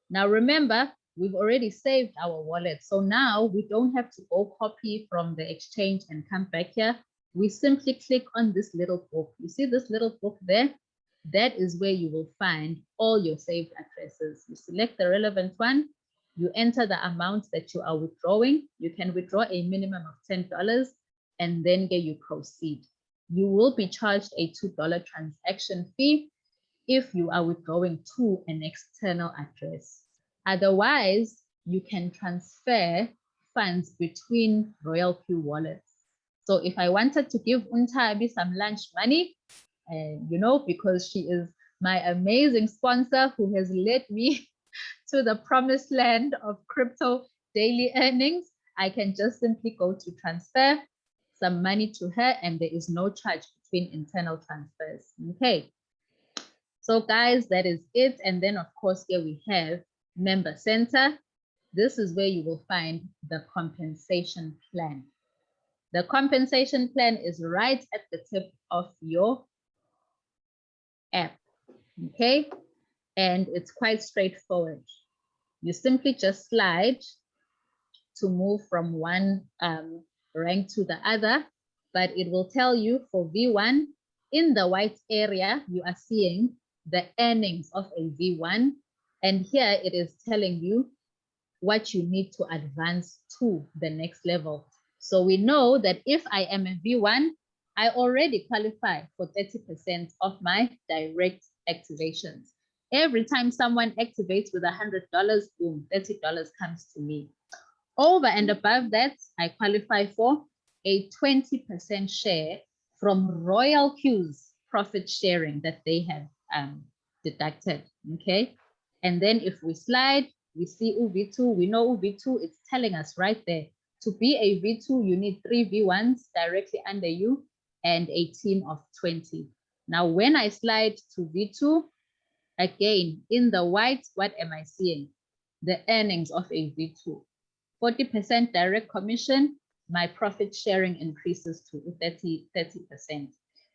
Now, remember, we've already saved our wallet. So now we don't have to go copy from the exchange and come back here. We simply click on this little book. You see this little book there? That is where you will find all your saved addresses. You select the relevant one. You enter the amount that you are withdrawing. You can withdraw a minimum of $10 and then you proceed. You will be charged a $2 transaction fee if you are withdrawing to an external address. Otherwise, you can transfer funds between Royal Q wallets. So if I wanted to give Untabi some lunch money, because she is my amazing sponsor who has led me to the promised land of crypto daily earnings, I can just simply go to transfer some money to her and there is no charge between internal transfers. Okay. So guys, that is it. And then of course, here we have Member Center. This is where you will find the compensation plan. The compensation plan is right at the tip of your app, okay? And it's quite straightforward. You simply just slide to move from one rank to the other, but it will tell you for V1, in the white area, you are seeing the earnings of a V1. And here it is telling you what you need to advance to the next level. So we know that if I am a V1, I already qualify for 30% of my direct activations. Every time someone activates with $100, boom, $30 comes to me. Over and above that, I qualify for a 20% share from Royal Q's profit sharing that they have deducted, okay? And then if we slide, we see UV2, we know UV2, it's telling us right there, to be a V2, you need 3 V1s directly under you and a team of 20. Now, when I slide to V2, again, in the white, what am I seeing? The earnings of a V2. 40% direct commission, my profit sharing increases to 30%.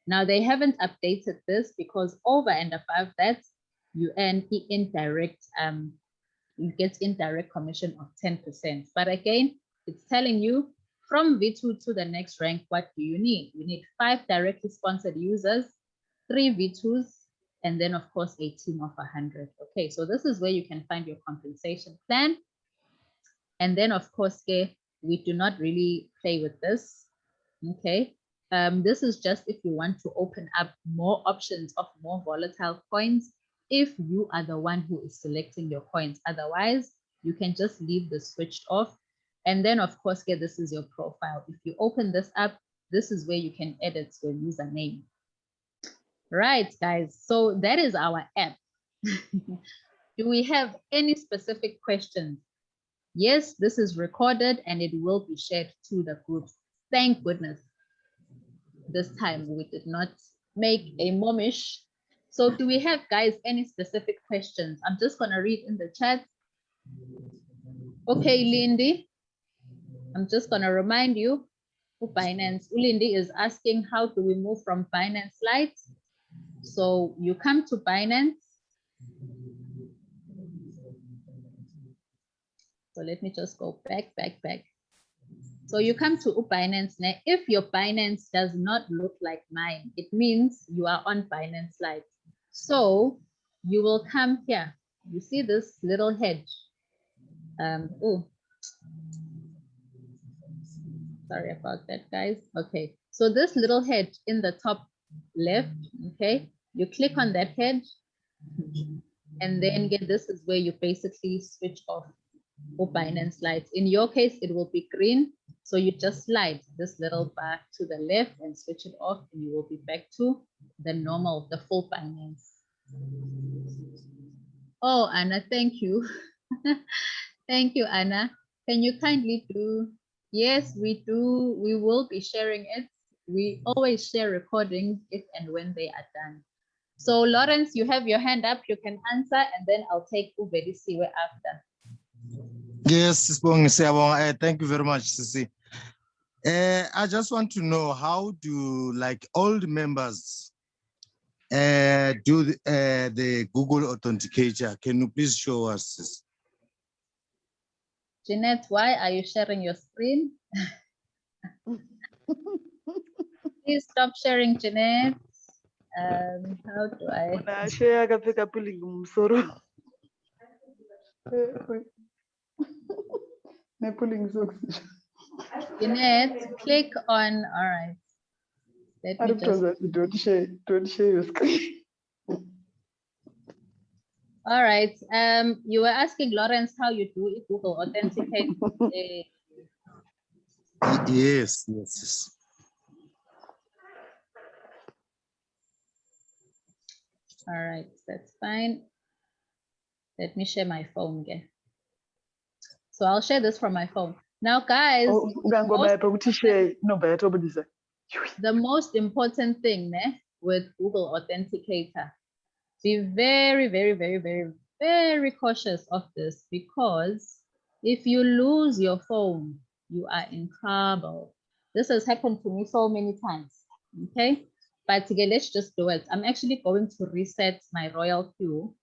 Now, they haven't updated this because over and above that, you earn indirect, you get indirect commission of 10%. But again, it's telling you from V2 to the next rank, what do you need? You need 5 directly sponsored users, 3 V2s, and then of course a team of 100. Okay, so this is where you can find your compensation plan. And then of course, we do not really play with this. Okay, this is just if you want to open up more options of more volatile coins, if you are the one who is selecting your coins. Otherwise, you can just leave this switched off. And then of course, this is your profile. If you open this up, this is where you can edit your username. Right, guys, so that is our app. Do we have any specific questions? Yes, this is recorded and it will be shared to the groups. Thank goodness. This time we did not make a momish. So do we have, guys, any specific questions? I'm just going to read in the chat. Okay, Lindy, I'm just going to remind you for Binance. Lindy is asking, how do we move from Binance Lite? So you come to Binance. So let me just go back. So you come to Binance. Now, if your Binance does not look like mine, it means you are on Binance Lite. So you will come here. You see this little hedge. Oh, sorry about that, guys. Okay, so this little hedge in the top left, okay, you click on that hedge, and then this is where you basically switch off for Binance Lite. In your case, it will be green. So you just slide this little bar to the left and switch it off, and you will be back to the normal, the full Binance. Oh, Anna, thank you. Thank you, Anna. Can you kindly do? Yes, we do. We will be sharing it. We always share recordings if and when they are done. So Lawrence, you have your hand up. You can answer, and then I'll take Ubedisiwe after. Yes, thank you very much, Sisi. I just want to know, how do like old members do the Google Authenticator? Can you please show us this? Jeanette, why are you sharing your screen? Please stop sharing, Jeanette. How do I? Share kapeka pulling msoro. Pulling socks. Jeanette, click on, all right. Let me just. Don't share your screen. All right. You were asking Lawrence how you do it, Google Authenticate. Yes. All right, that's fine. Let me share my phone again. So I'll share this from my phone. Now, guys, the most important thing with Google Authenticator, be very, very, very, very, very cautious of this, because if you lose your phone, you are in trouble. This has happened to me so many times, okay? But again, let's just do it. I'm actually going to reset my Royal Q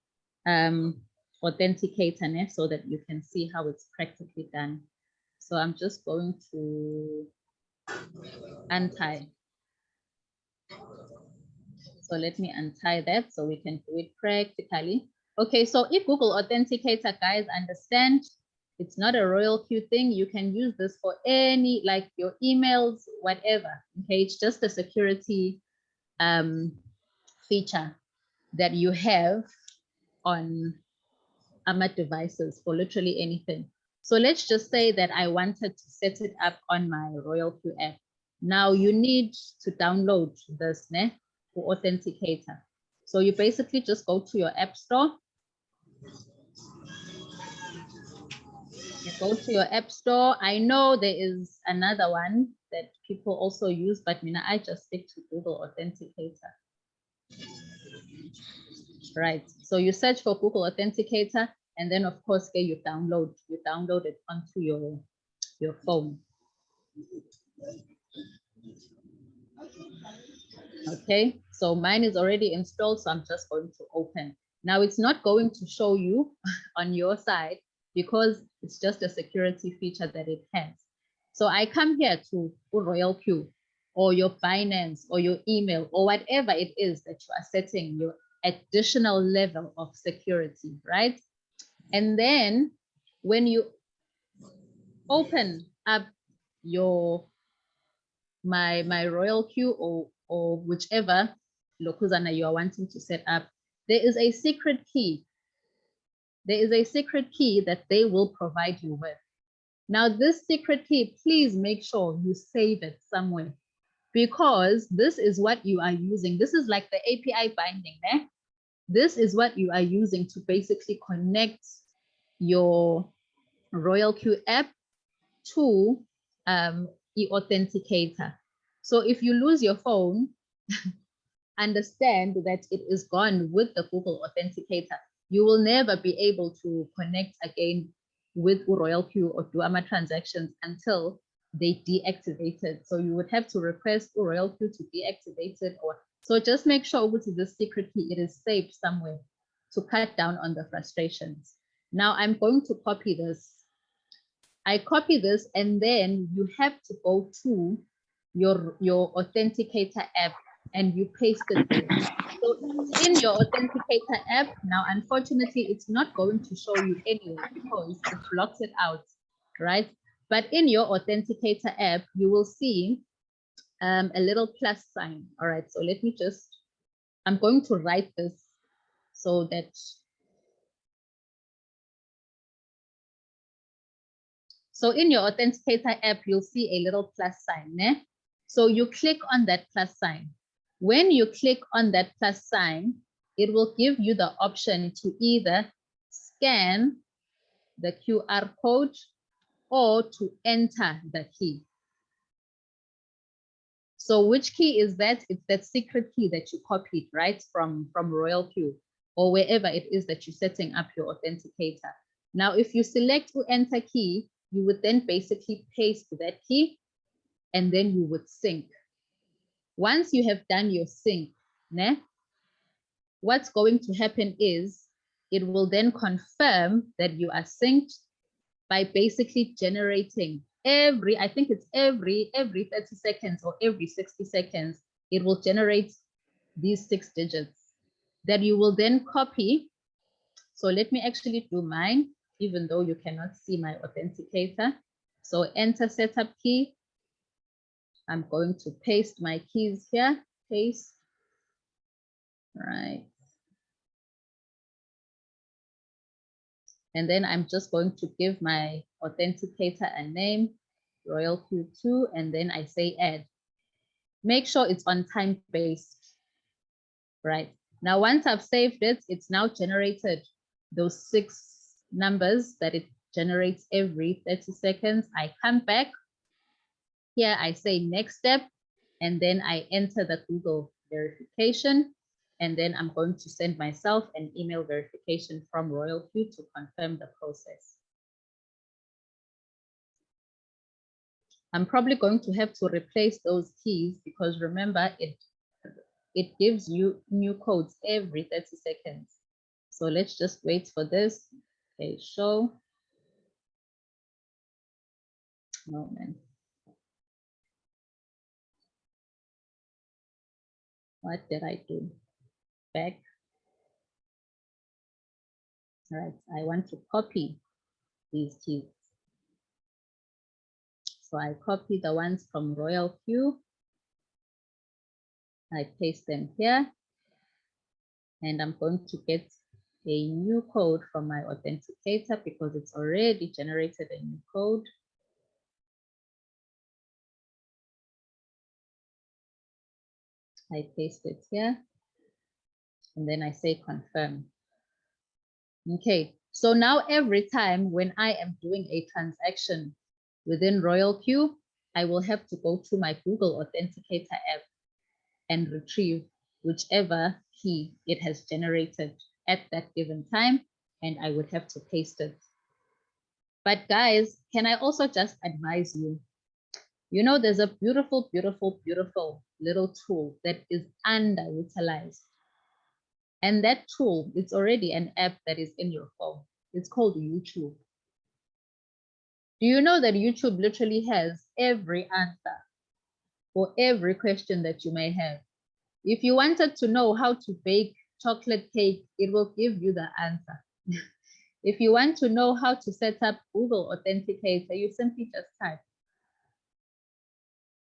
Authenticator so that you can see how it's practically done. So I'm just going to untie. So let me untie that so we can do it practically. Okay, so if Google Authenticator, guys, understand, it's not a Royal Q thing. You can use this for any, like your emails, whatever. Okay, it's just a security feature that you have on AMAT devices for literally anything. So let's just say that I wanted to set it up on my Royal Q app. Now you need to download this for Authenticator. So you basically just go to your app store. You go to your app store. I know there is another one that people also use, but I just stick to Google Authenticator. Right. So you search for Google Authenticator, and then of course you download it onto your phone. Okay, so mine is already installed, so I'm just going to open. Now it's not going to show you on your side because it's just a security feature that it has. So I come here to Royal Q or your Binance or your email or whatever it is that you are setting your additional level of security, right? And then when you open up my Royal Q or whichever Lokuzana you are wanting to set up, there is a secret key. There is a secret key that they will provide you with. Now, this secret key, please make sure you save it somewhere, because this is what you are using. This is like the API binding. This is what you are using to basically connect your Royal Q app to Authenticator. So if you lose your phone, understand that it is gone with the Google Authenticator. You will never be able to connect again with Royal Q or do AMA transactions until they deactivate it. So you would have to request Royal Q to deactivate it, or so just make sure with the secret key, it is saved somewhere to cut down on the frustrations. Now I'm going to copy this. I copy this, and then you have to go to your Authenticator app and you paste it there. So in your Authenticator app, now, unfortunately, it's not going to show you anywhere because it blocks it out, right? But in your Authenticator app, you will see a little plus sign. All right, so let me just, I'm going to write this so that, so in your Authenticator app, you'll see a little plus sign, né? So you click on that plus sign. When you click on that plus sign, it will give you the option to either scan the QR code or to enter the key. So which key is that? It's that secret key that you copied, right, from Royal Q or wherever it is that you're setting up your Authenticator. Now, if you select to enter key, you would then basically paste that key and then you would sync. Once you have done your sync, né, what's going to happen is it will then confirm that you are synced by basically generating I think it's every 30 seconds or every 60 seconds, it will generate these 6 digits that you will then copy. So let me actually do mine, even though you cannot see my Authenticator. So enter setup key. I'm going to paste my keys here, paste, right. And then I'm just going to give my Authenticator a name, Royal Q2, and then I say add. Make sure it's on time-based, right? Now, once I've saved it, it's now generated those 6 numbers that it generates every 30 seconds. I come back here, I say next step, and then I enter the Google verification. And then I'm going to send myself an email verification from Royal Q to confirm the process. I'm probably going to have to replace those keys because remember, it gives you new codes every 30 seconds. So let's just wait for this. Okay, show. No, man. What did I do? Back. All right, I want to copy these keys. So I copy the ones from Royal Q. I paste them here. And I'm going to get a new code from my Authenticator because it's already generated a new code. I paste it here. And then I say confirm. Okay, so now every time when I am doing a transaction within Royal Q, I will have to go to my Google Authenticator app and retrieve whichever key it has generated at that given time, and I would have to paste it. But guys, can I also just advise you, you know, there's a beautiful, beautiful, beautiful little tool that is underutilized. And that tool, it's already an app that is in your phone. It's called YouTube. Do you know that YouTube literally has every answer for every question that you may have? If you wanted to know how to bake chocolate cake, it will give you the answer. If you want to know how to set up Google Authenticator, you simply just type.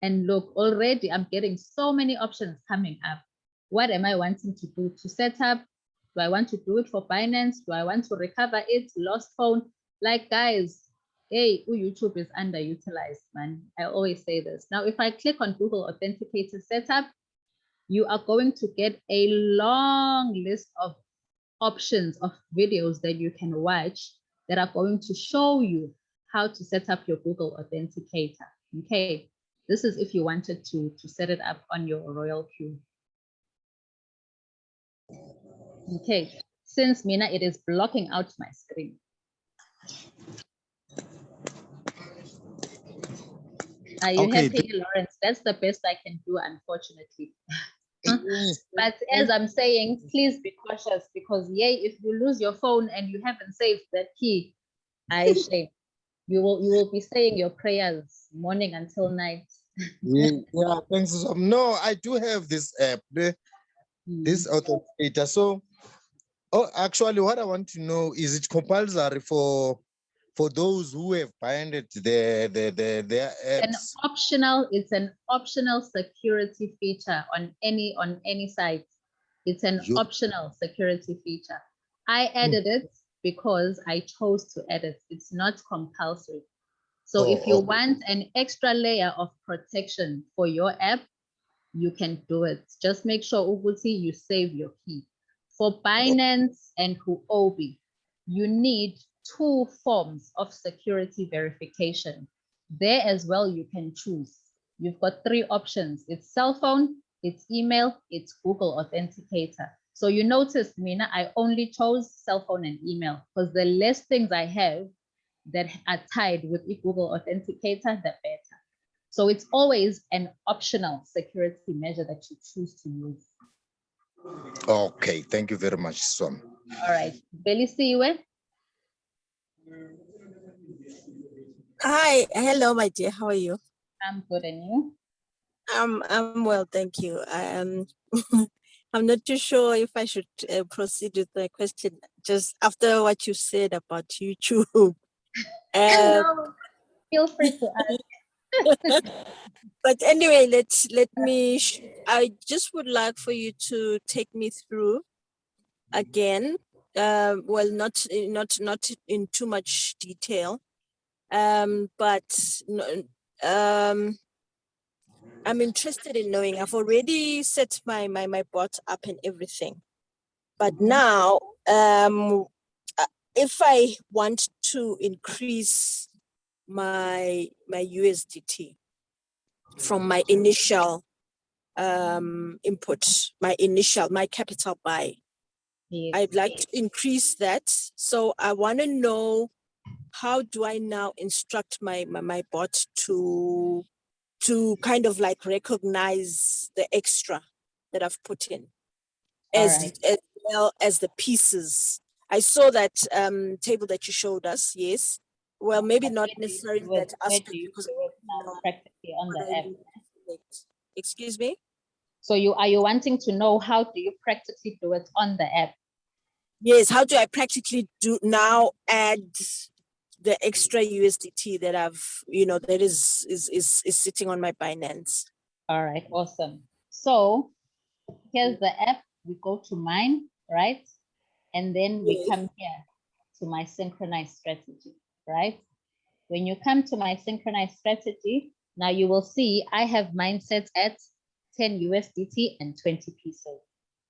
And look, already I'm getting so many options coming up. What am I wanting to do to set up? Do I want to do it for Binance? Do I want to recover it? Lost phone? Like, guys, hey, YouTube is underutilized, man. I always say this. Now, if I click on Google Authenticator setup, you are going to get a long list of options of videos that you can watch that are going to show you how to set up your Google Authenticator. Okay, this is if you wanted to set it up on your Royal Q. Okay, since Mina, it is blocking out my screen. Are you Okay, happy, Lawrence? That's the best I can do, unfortunately. yes. But as I'm saying, please be cautious because if you lose your phone and you haven't saved that key, shame. You will be saying your prayers morning until night. Yeah, thanks. No, I do have this app, this Authenticator. So, actually, what I want to know is it compulsory for those who have binded their apps? It's an optional security feature on any site. It's an optional security feature. I added it because I chose to add it. It's not compulsory. So if you want an extra layer of protection for your app, you can do it. Just make sure Uguti, you save your key. For Binance and Huobi, you need 2 forms of security verification. There as well, you can choose. You've got 3 options. It's cell phone, it's email, it's Google Authenticator. So you noticed, Mina, I only chose cell phone and email because the less things I have that are tied with Google Authenticator, the better. So it's always an optional security measure that you choose to use. Okay, thank you very much, Swam. All right, Belisiwe. Hi, hello, my dear. How are you? I'm good, and you? I'm well, thank you. I'm not too sure if I should proceed with the question just after what you said about YouTube. No, feel free to ask. But anyway, I just would like for you to take me through again. Well, not in too much detail, but I'm interested in knowing. I've already set my bot up and everything, but now if I want to increase my USDT from my initial input, my capital buy, Yes. I'd like to increase that. So I want to know, how do I now instruct my bot to kind of like recognize the extra that I've put in, as well as the pieces. I saw that table that you showed us, yes. Well, maybe not necessarily that aspect because practically on the app. Excuse me? So are you wanting to know how do you practically do it on the app? Yes, how do I practically now add the extra USDT that that is sitting on my Binance? All right, awesome. So here's the app. We go to mine, right? And then we come here to my synchronized strategy, right? When you come to my synchronized strategy, now you will see I have mine set at 10 USDT and 20 pieces.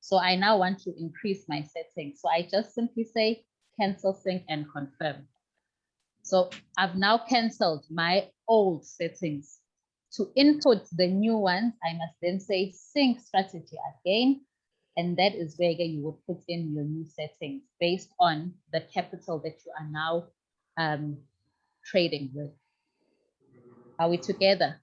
So I now want to increase my settings. So I just simply say cancel sync and confirm. So I've now canceled my old settings. To input the new ones, I must then say sync strategy again. And that is where you would put in your new settings based on the capital that you are now trading with. Are we together?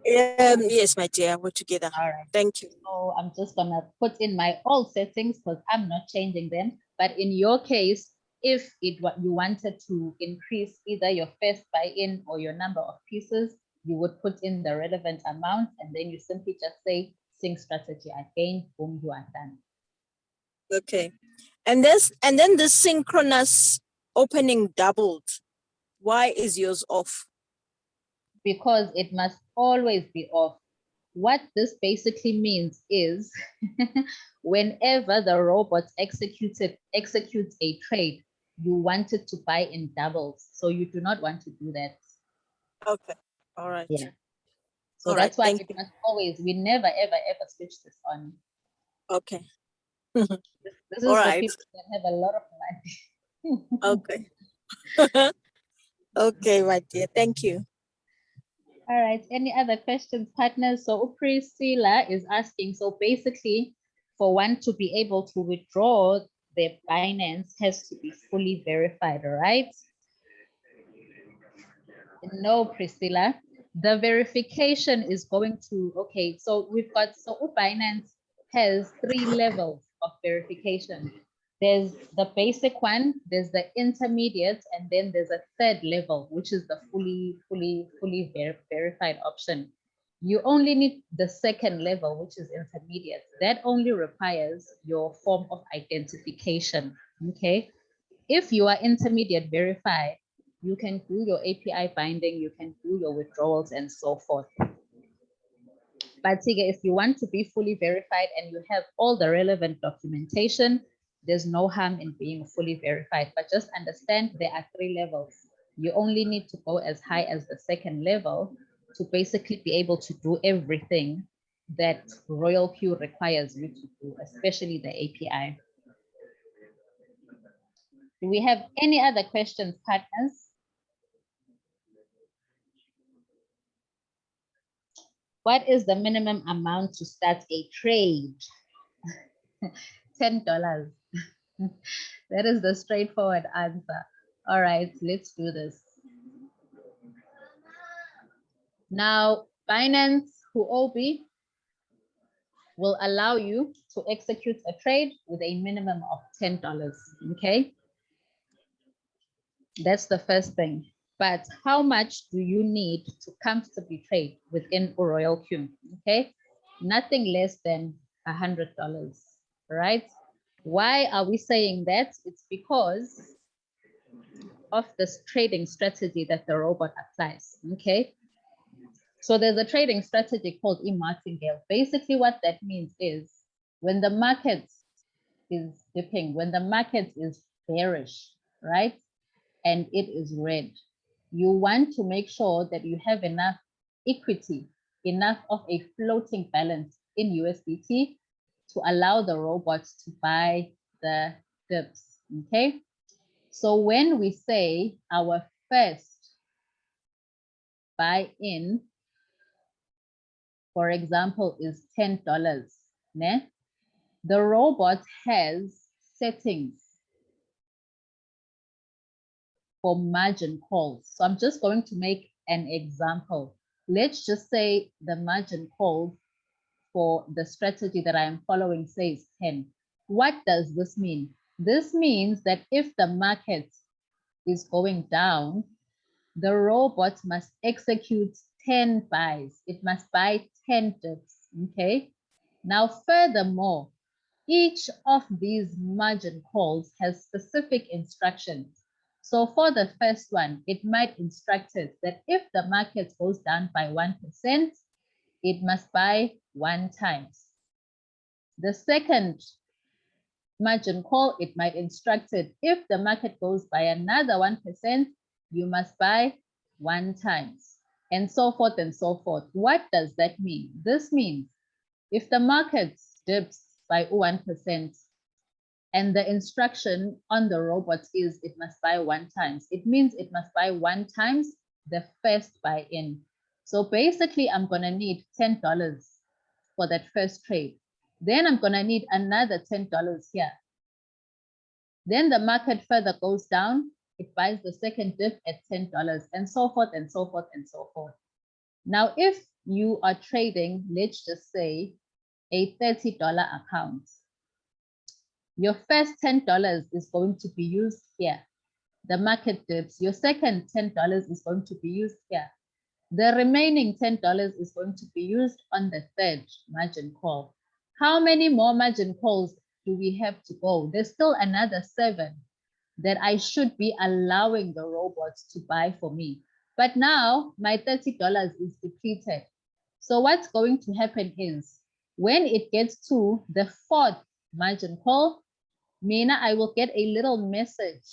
Yes, my dear, we're together. All right. Thank you. So I'm just gonna put in my old settings because I'm not changing them. But in your case, if you wanted to increase either your first buy-in or your number of pieces, you would put in the relevant amount and then you simply just say sync strategy again, boom, you are done. Okay. And then the synchronous opening doubled. Why is yours off? Because it must always be off. What this basically means is whenever the robot executes a trade, you want it to buy in doubles. So you do not want to do that. Okay. All right. Yeah. So All that's right. why it must always, we never, ever, ever switch this on. Okay. This is All for right. people that have a lot of money. Okay. Okay, my dear. Thank you. All right. Any other questions, partners? So Priscilla is asking, so basically for one to be able to withdraw their Binance has to be fully verified, right? No, Priscilla. The verification is going to, okay, so we've got, so Binance has 3 levels of verification. There's the basic one, there's the intermediate, and then there's a 3rd level, which is the fully verified option. You only need the 2nd level, which is intermediate. That only requires your form of identification, okay? If you are intermediate verified, you can do your API binding, you can do your withdrawals and so forth. But if you want to be fully verified and you have all the relevant documentation, there's no harm in being fully verified, but just understand there are 3 levels. You only need to go as high as the 2nd level to basically be able to do everything that Royal Q requires you to do, especially the API. Do we have any other questions, partners? What is the minimum amount to start a trade? $10. That is the straightforward answer. All right, let's do this. Now, Binance Huobi will allow you to execute a trade with a minimum of $10, okay? That's the first thing. But how much do you need to comfortably trade within Royal Q, okay? Nothing less than $100, right? Why are we saying that? It's because of this trading strategy that the robot applies, okay? So there's a trading strategy called martingale. Basically what that means is when the market is dipping, when the market is bearish, right? And it is red, you want to make sure that you have enough equity, enough of a floating balance in USDT to allow the robots to buy the dips, okay? So when we say our first buy-in, for example, is $10, né? The robot has settings for margin calls. So I'm just going to make an example. Let's just say the margin call for the strategy that I am following says 10. What does this mean? This means that if the market is going down, the robot must execute 10 buys. It must buy 10 dips, okay? Now, furthermore, each of these margin calls has specific instructions. So for the first one, it might instruct it that if the market goes down by 1%, it must buy 1 times. The second margin call, it might instruct it if the market goes by another 1%, you must buy 1 times, and so forth and so forth. What does that mean? This means if the market dips by 1% and the instruction on the robot is it must buy 1 times, it means it must buy 1 times the first buy-in. So basically, I'm going to need $10 for that first trade. Then I'm going to need another $10 here. Then the market further goes down, it buys the second dip at $10, and so forth and so forth and so forth. Now, if you are trading, let's just say, a $30 account, your first $10 is going to be used here. The market dips, your second $10 is going to be used here. The remaining $10 is going to be used on the third margin call. How many more margin calls do we have to go? There's still another 7 that I should be allowing the robots to buy for me. But now my $30 is depleted. So what's going to happen is when it gets to the 4th margin call, Mina, I will get a little message.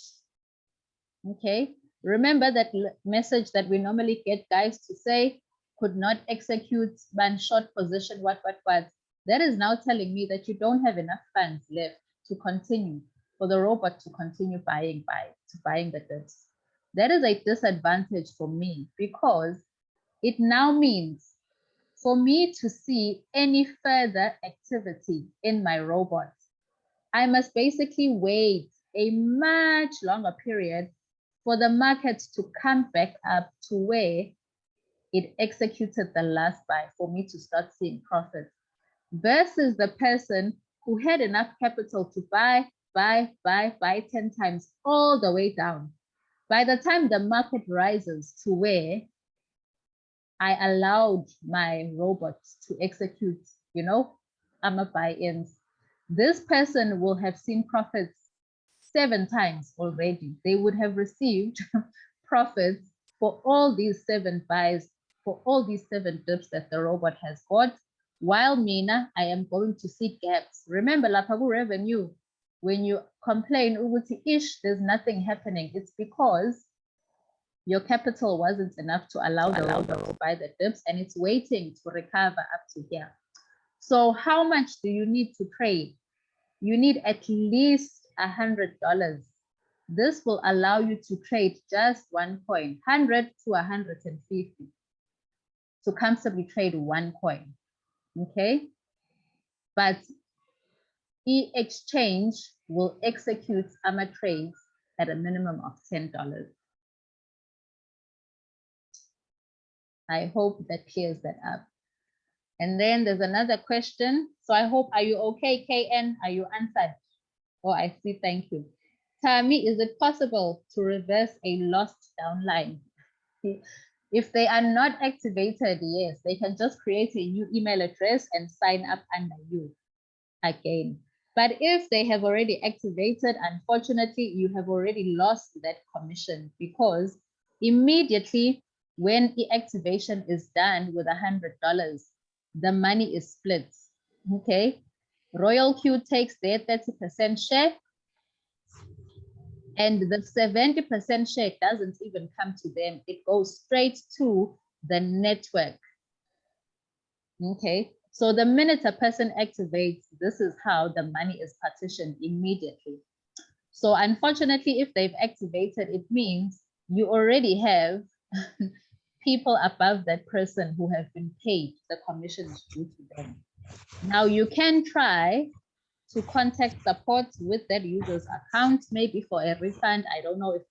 Okay, remember that message that we normally get guys to say, could not execute, ban short position, what. That is now telling me that you don't have enough funds left to continue, for the robot to continue buying the dips. That is a disadvantage for me because it now means for me to see any further activity in my robot, I must basically wait a much longer period for the market to come back up to where it executed the last buy for me to start seeing profits, versus the person who had enough capital to buy 10 times all the way down. By the time the market rises to where I allowed my robots to execute, you know, buy-ins, this person will have seen profits 7 times already. They would have received profits for all these 7 buys, for all these 7 dips that the robot has bought, while Mina, I am going to see gaps. Remember, Lapabu revenue, when you complain, ish, there's nothing happening, it's because your capital wasn't enough to allow the robot to buy the dips, and it's waiting to recover up to here. So how much do you need to trade? You need at least $100. This will allow you to trade just one coin, 100 to 150, to comfortably trade one coin, okay? But e-exchange will execute AMA trades at a minimum of $10. I hope that clears that up. And then there's another question. So I hope, are you okay, KN? Are you answered? Oh, I see, thank you. Tammy, is it possible to reverse a lost downline? If they are not activated, yes, they can just create a new email address and sign up under you again. But if they have already activated, unfortunately, you have already lost that commission, because immediately when the activation is done with $100, the money is split, okay? Royal Q takes their 30% share, and the 70% share doesn't even come to them. It goes straight to the network, okay? So the minute a person activates, this is how the money is partitioned immediately. So unfortunately, if they've activated, it means you already have people above that person who have been paid the commissions due to them. Now you can try to contact support with that user's account, maybe for a refund. I don't know if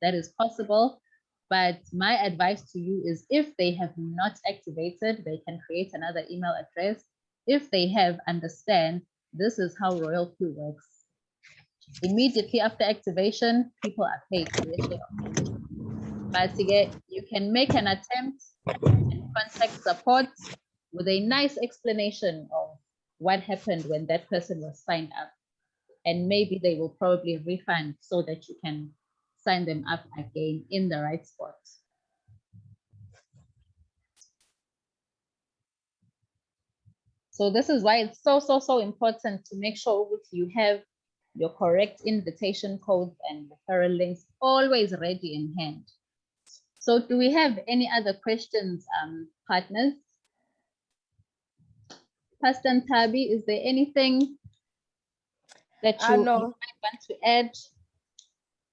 that is possible, but my advice to you is, if they have not activated, they can create another email address. If they have, understand this is how Royal Q works. Immediately after activation, people are paid their share of commission. But again, you can make an attempt and contact support with a nice explanation of what happened when that person was signed up. And maybe they will probably refund so that you can sign them up again in the right spot. So this is why it's so important to make sure that you have your correct invitation codes and referral links always ready in hand. So do we have any other questions, partners? Pastor Tabi, is there anything that you might want to add?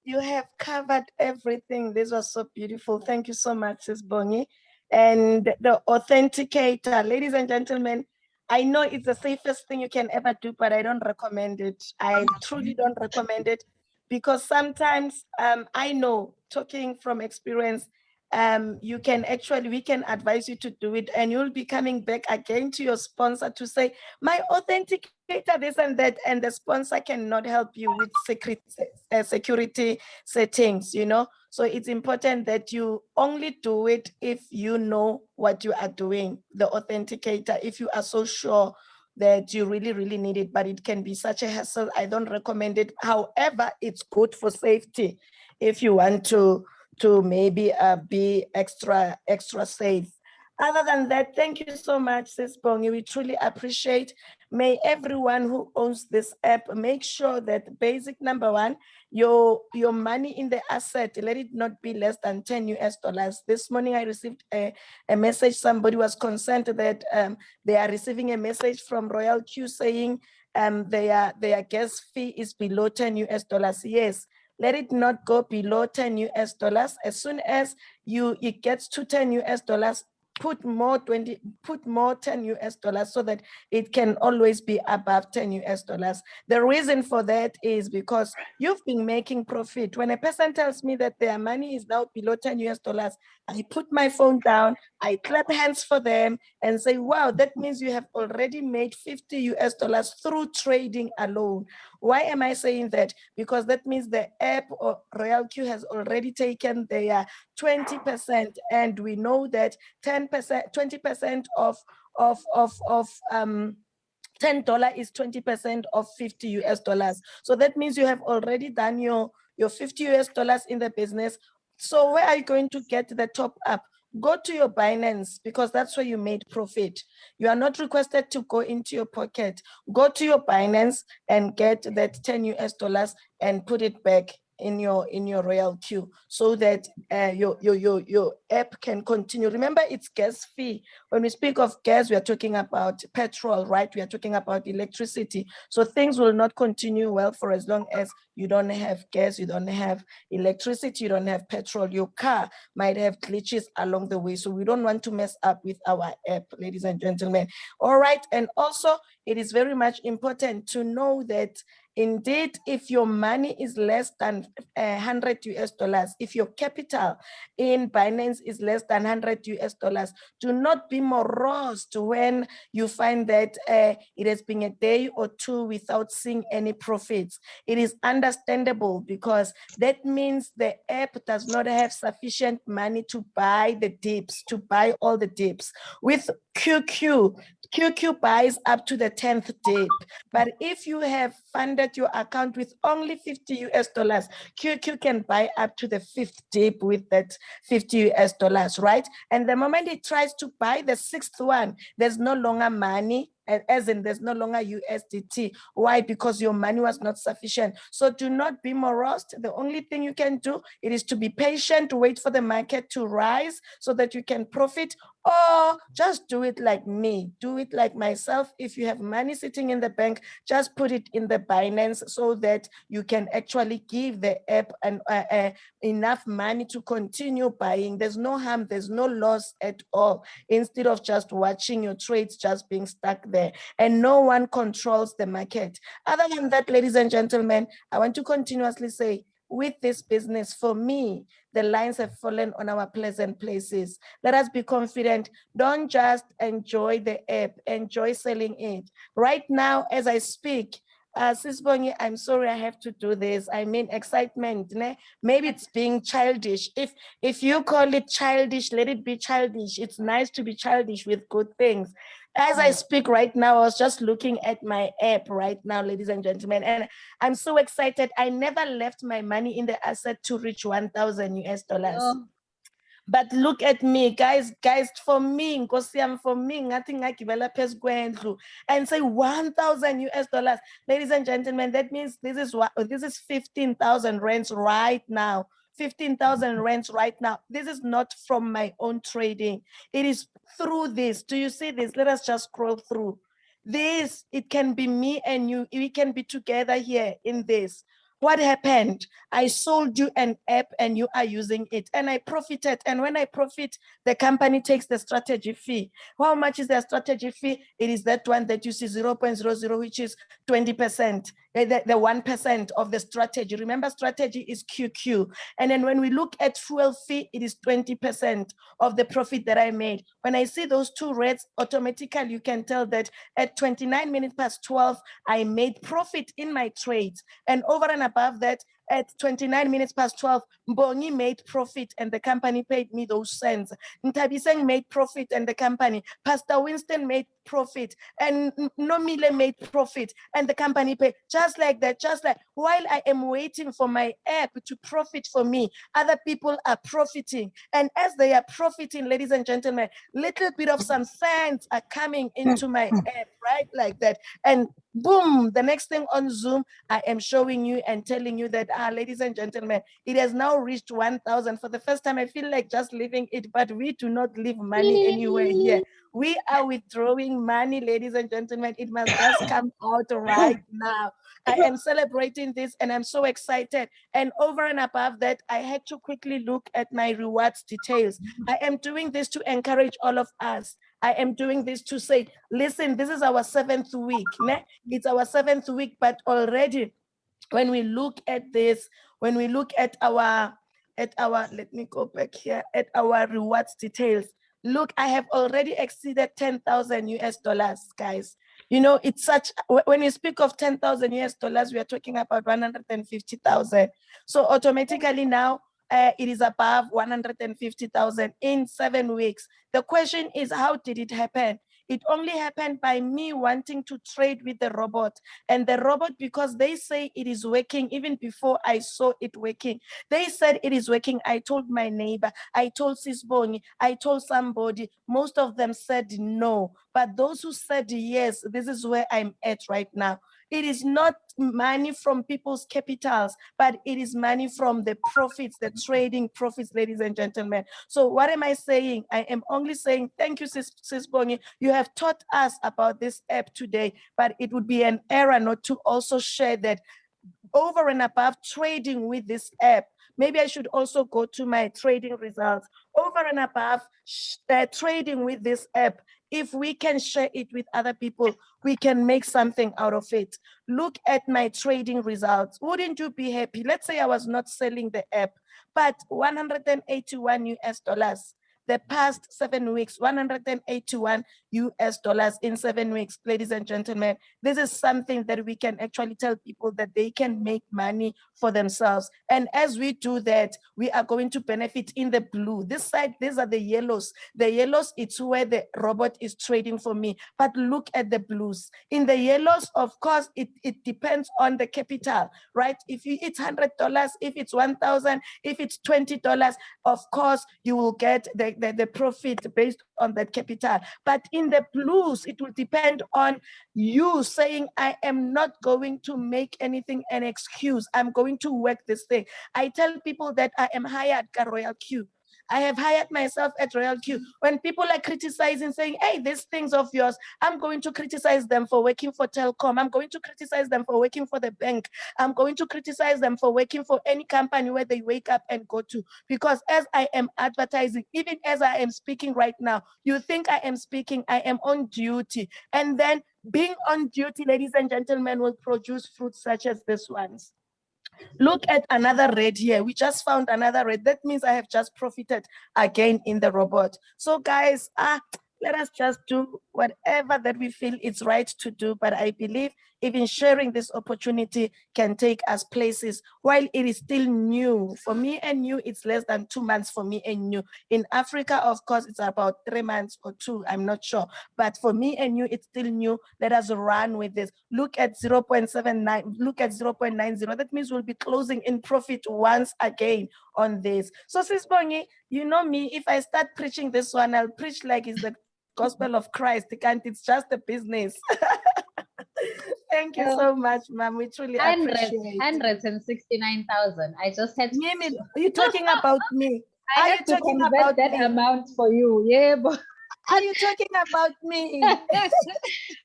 You have covered everything. This was so beautiful. Thank you so much, Sis Bongi. And the Authenticator, ladies and gentlemen, I know it's the safest thing you can ever do, but I don't recommend it. I truly don't recommend it, because sometimes I know, talking from experience, we can advise you to do it, and you'll be coming back again to your sponsor to say, my Authenticator, this and that, and the sponsor cannot help you with security settings, you know. So it's important that you only do it if you know what you are doing, the Authenticator, if you are so sure that you really need it, but it can be such a hassle. I don't recommend it. However, it's good for safety if you want to maybe be extra safe. Other than that, thank you so much, Sis Bongi. We truly appreciate. May everyone who owns this app make sure that basic number one, your money in the asset, let it not be less than $10 US. This morning I received a message. Somebody was concerned that they are receiving a message from Royal Q saying their gas fee is below $10 US. Yes. Let it not go below $10 US. As soon as it gets to $10 US, put more 10 US dollars so that it can always be above 10 US dollars. The reason for that is because you've been making profit. When a person tells me that their money is now below 10 US dollars, I put my phone down, I clap hands for them and say, wow, that means you have already made 50 US dollars through trading alone. Why am I saying that? Because that means the app or RealQ has already taken their 20%, and we know that 10%, 20% of $10 is 20% of 50 US dollars. So that means you have already done your 50 US dollars in the business. So where are you going to get the top up? Go to your Binance, because that's where you made profit. You are not requested to go into your pocket. Go to your Binance and get that 10 US dollars and put it back in your RealQ, so that your app can continue. Remember, it's gas fee. When we speak of gas, we are talking about petrol, right? We are talking about electricity. So things will not continue well for as long as you don't have gas, you don't have electricity, you don't have petrol. Your car might have glitches along the way. So we don't want to mess up with our app, ladies and gentlemen. All right. And also, it is very much important to know that indeed, if your money is less than 100 US dollars, if your capital in Binance is less than 100 US dollars, do not be morose when you find that it has been a day or two without seeing any profits. It is understandable, because that means the app does not have sufficient money to buy the dips, to buy all the dips. With QQ buys up to the 10th dip. But if you have funded your account with only 50 US dollars, QQ can buy up to the 5th dip with that 50 US dollars, right? And the moment it tries to buy the 6th one, there's no longer money, as in there's no longer USDT. Why? Because your money was not sufficient. So do not be morose. The only thing you can do, it is to be patient, wait for the market to rise so that you can profit, or just do it like me, do it like myself. If you have money sitting in the bank, just put it in the Binance so that you can actually give the app enough money to continue buying. There's no harm, there's no loss at all, instead of just watching your trades just being stuck there, and no one controls the market. Other than that, ladies and gentlemen, I want to continuously say, with this business, for me, the lines have fallen on our pleasant places. Let us be confident. Don't just enjoy the app, enjoy selling it. Right now, as I speak, Sis Bongi, I'm sorry I have to do this. I mean, excitement. Maybe it's being childish. If you call it childish, let it be childish. It's nice to be childish with good things. As I speak right now, I was just looking at my app right now, ladies and gentlemen, and I'm so excited. I never left my money in the asset to reach 1,000 US dollars. Oh. But look at me, guys, for me, for me, nothing like and say 1,000 US dollars. Ladies and gentlemen, that means this is 15,000 rands right now. 15,000 rands right now. This is not from my own trading. It is through this. Do you see this? Let us just scroll through. This, it can be me and you. We can be together here in this. What happened? I sold you an app and you are using it, and I profited. And when I profit, the company takes the strategy fee. How much is the strategy fee? It is that one that you see 0.00, which is 20%, the 1% of the strategy. Remember, strategy is QQ. And then when we look at fuel fee, it is 20% of the profit that I made. When I see those two reds, automatically you can tell that at 29 minutes past 12, I made profit in my trades. And over and above that, at 29 minutes past 12, Mbongi made profit and the company paid me those cents. Ntabiseng made profit and the company. Pastor Winston made profit and Nomile made profit and the company paid. Just like that, just like while I am waiting for my app to profit for me, other people are profiting. And as they are profiting, ladies and gentlemen, little bit of some cents are coming into my app, right? Like that. And Boom, the next thing on Zoom, I am showing you and telling you that, ladies and gentlemen, it has now reached 1,000. For the first time, I feel like just leaving it, but we do not leave money anywhere here. We are withdrawing money, ladies and gentlemen. It must just come out right now. I am celebrating this and I'm so excited. And over and above that, I had to quickly look at my rewards details. I am doing this to encourage all of us. I am doing this to say, listen, this is our 7th week. Ne? It's our 7th week, but already when we look at this, when we look at our, let me go back here, at our rewards details, look, I have already exceeded 10,000 US dollars, guys. You know, it's such, when we speak of 10,000 US dollars, we are talking about 150,000. So automatically now, it is above 150,000 in 7 weeks. The question is, how did it happen? It only happened by me wanting to trade with the robot. And the robot, because they say it is working, even before I saw it working, they said it is working. I told my neighbor, I told Sisbongi, I told somebody, most of them said no. But those who said yes, this is where I'm at right now. It is not money from people's capitals, but it is money from the profits, the trading profits, ladies and gentlemen. So what am I saying? I am only saying, thank you, Sis Bongi. You have taught us about this app today, but it would be an error not to also share that over and above trading with this app. Maybe I should also go to my trading results. Over and above trading with this app, if we can share it with other people, we can make something out of it. Look at my trading results. Wouldn't you be happy? Let's say I was not selling the app, but 181 US dollars. The past 7 weeks, 181 US dollars in 7 weeks, ladies and gentlemen. This is something that we can actually tell people that they can make money for themselves. And as we do that, we are going to benefit in the blue. This side, these are the yellows. The yellows, it's where the robot is trading for me. But look at the blues. In the yellows, of course, it depends on the capital, right? If it's $100, if it's 1,000, if it's $20, of course, you will get the profit based on that capital. But in the blues, it will depend on you saying, I am not going to make anything an excuse. I'm going to work this thing. I tell people that I am hired at Royal Q. I have hired myself at Royal Q. When people are criticizing, saying, hey, these things of yours, I'm going to criticize them for working for Telkom. I'm going to criticize them for working for the bank. I'm going to criticize them for working for any company where they wake up and go to. Because as I am advertising, even as I am speaking right now, you think I am speaking, I am on duty. And then being on duty, ladies and gentlemen, will produce fruits such as this ones. Look at another red here. We just found another red. That means I have just profited again in the robot. So guys, let us just do whatever that we feel it's right to do. But I believe even sharing this opportunity can take us places while it is still new. For me and you, it's less than 2 months for me and you. In Africa, of course, it's about 3 months or 2, I'm not sure. But for me and you, it's still new. Let us run with this. Look at 0.79, look at 0.90. That means we'll be closing in profit once again on this. So Sis Bongi, you know me, if I start preaching this one, I'll preach like it's the gospel of Christ. It's just a business. Thank you so much, ma'am. We truly appreciate it. 169,000. I just had to. Mimi, are you talking about me? I have to convert that amount for you. Yeah, but are you talking about me?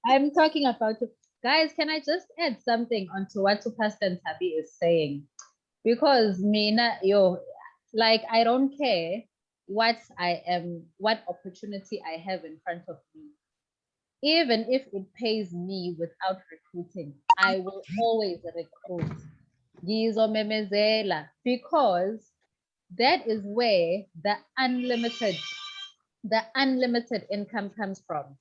I'm talking about you. Guys, can I just add something onto what Pastor Tabi is saying? Because Mina, like, I don't care what opportunity I have in front of me. Even if it pays me without recruiting, I will always recruit. Because that is where the unlimited income comes from.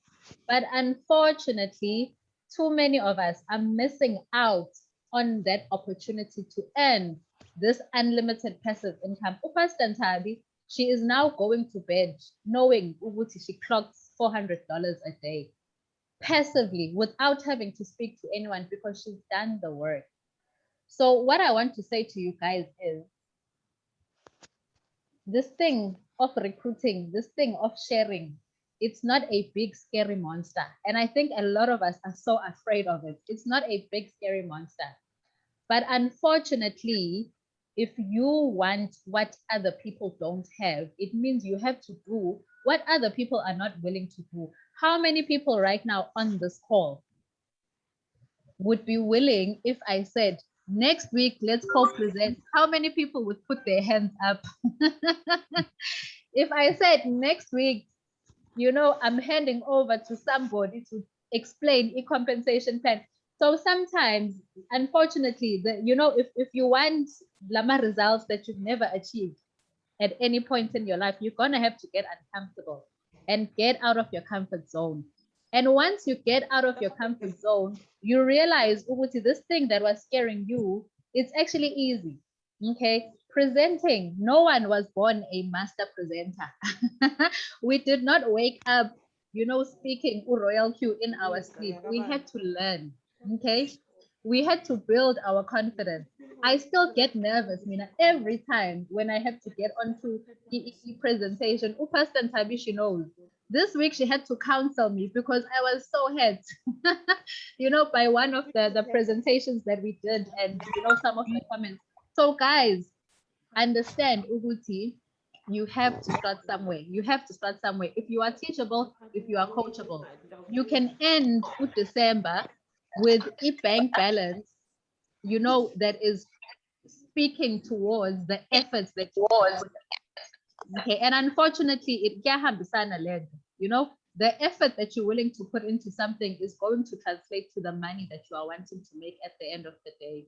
But unfortunately, too many of us are missing out on that opportunity to earn this unlimited passive income. She is now going to bed knowing she clocks $400 a day passively without having to speak to anyone because she's done the work. So what I want to say to you guys is this thing of recruiting, this thing of sharing, It's not a big scary monster. And I think a lot of us are so afraid of it. It's not a big scary monster. But unfortunately, if you want what other people don't have, it means you have to do what other people are not willing to do. How many people right now on this call would be willing if I said, next week, let's co-present? How many people would put their hands up? If I said next week, you know, I'm handing over to somebody to explain a compensation plan. So sometimes, unfortunately, you know, if you want Lama results that you've never achieved at any point in your life, you're gonna have to get uncomfortable and get out of your comfort zone. And once you get out of your comfort zone, you realize, Uguti, this thing that was scaring you, it's actually easy. Okay. Presenting, no one was born a master presenter. We did not wake up, you know, speaking royal Q in our sleep. We had to learn. Okay. We had to build our confidence. I still get nervous, Mina, every time when I have to get onto EE presentation. Pastor Tabishi knows. This week she had to counsel me because I was so hurt, you know, by one of the presentations that we did and, you know, some of the comments. So guys, understand, Uguti, you have to start somewhere. You have to start somewhere. If you are teachable, if you are coachable, you can end with December with a bank balance, you know, that is speaking towards the efforts that you put. Okay, and unfortunately, it can't have the led. You know, the effort that you're willing to put into something is going to translate to the money that you are wanting to make at the end of the day.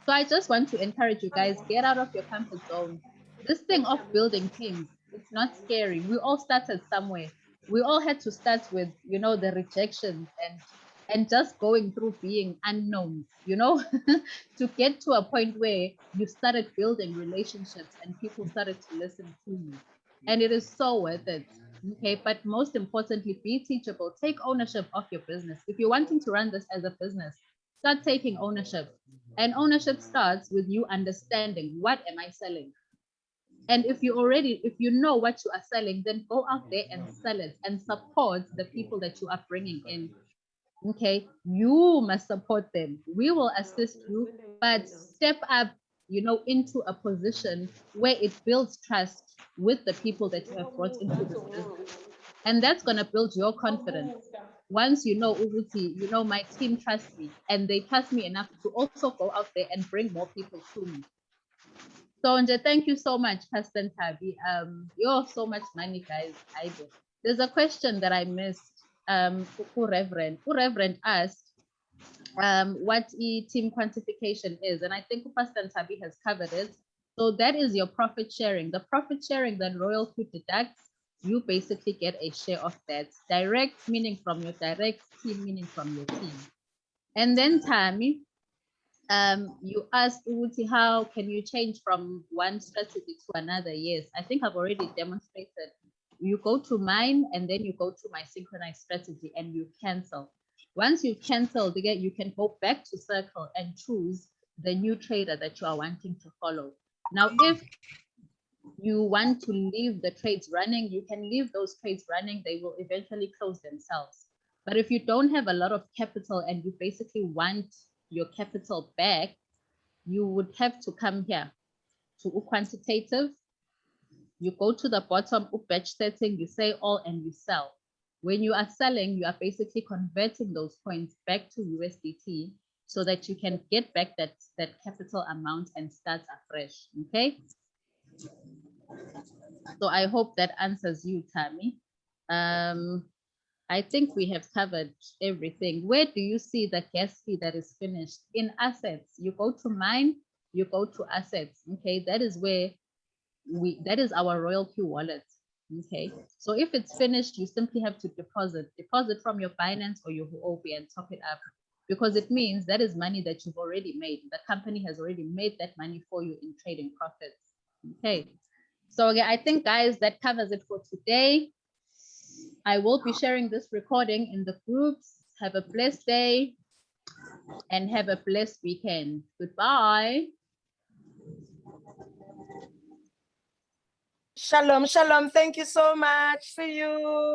So I just want to encourage you guys, get out of your comfort zone. This thing of building teams, it's not scary. We all started somewhere. We all had to start with, you know, the rejections and just going through being unknowns, you know, to get to a point where you started building relationships and people started to listen to you. And it is so worth it. Okay, but most importantly, be teachable. Take ownership of your business. If you're wanting to run this as a business, start taking ownership. And ownership starts with you understanding, what am I selling? And if you know what you are selling, then go out there and sell it and support the people that you are bringing in. Okay, you must support them. We will assist you, but step up, you know, into a position where it builds trust with the people that you have brought into this business. And that's going to build your confidence. Once you know, Uguti, you know, my team trusts me and they trust me enough to also go out there and bring more people to me. So, Nje, thank you so much, Pastor Tabi. You're so much money, guys. I do. There's a question that I missed. Reverend asked what team quantification is, and I think Pastor Tabi has covered it. So that is your profit sharing. The profit sharing that Royal Food deducts, you basically get a share of that. Direct meaning from your direct, team meaning from your team. And then Tammy, you asked Uti, how can you change from one strategy to another? Yes, I think I've already demonstrated. You go to mine and then you go to my synchronized strategy and you cancel. Once you've canceled, again, you can go back to circle and choose the new trader that you are wanting to follow. Now, if you want to leave the trades running, you can leave those trades running. They will eventually close themselves. But if you don't have a lot of capital and you basically want your capital back, you would have to come here to quantitative. You go to the bottom, batch setting, you say all and you sell. When you are selling, you are basically converting those points back to USDT so that you can get back that capital amount and start afresh. Okay. So I hope that answers you, Tammy. I think we have covered everything. Where do you see the gas fee that is finished? In assets, you go to mine, you go to assets. Okay, that is where that is our Royal Q wallet. Okay, so if it's finished, you simply have to deposit from your Binance or your Huobi and top it up, because it means that is money that you've already made. The company has already made that money for you in trading profits. Okay, so again, I think, guys, that covers it for today. I will be sharing this recording in the groups. Have a blessed day and have a blessed weekend. Goodbye. Shalom, shalom. Thank you so much. See you.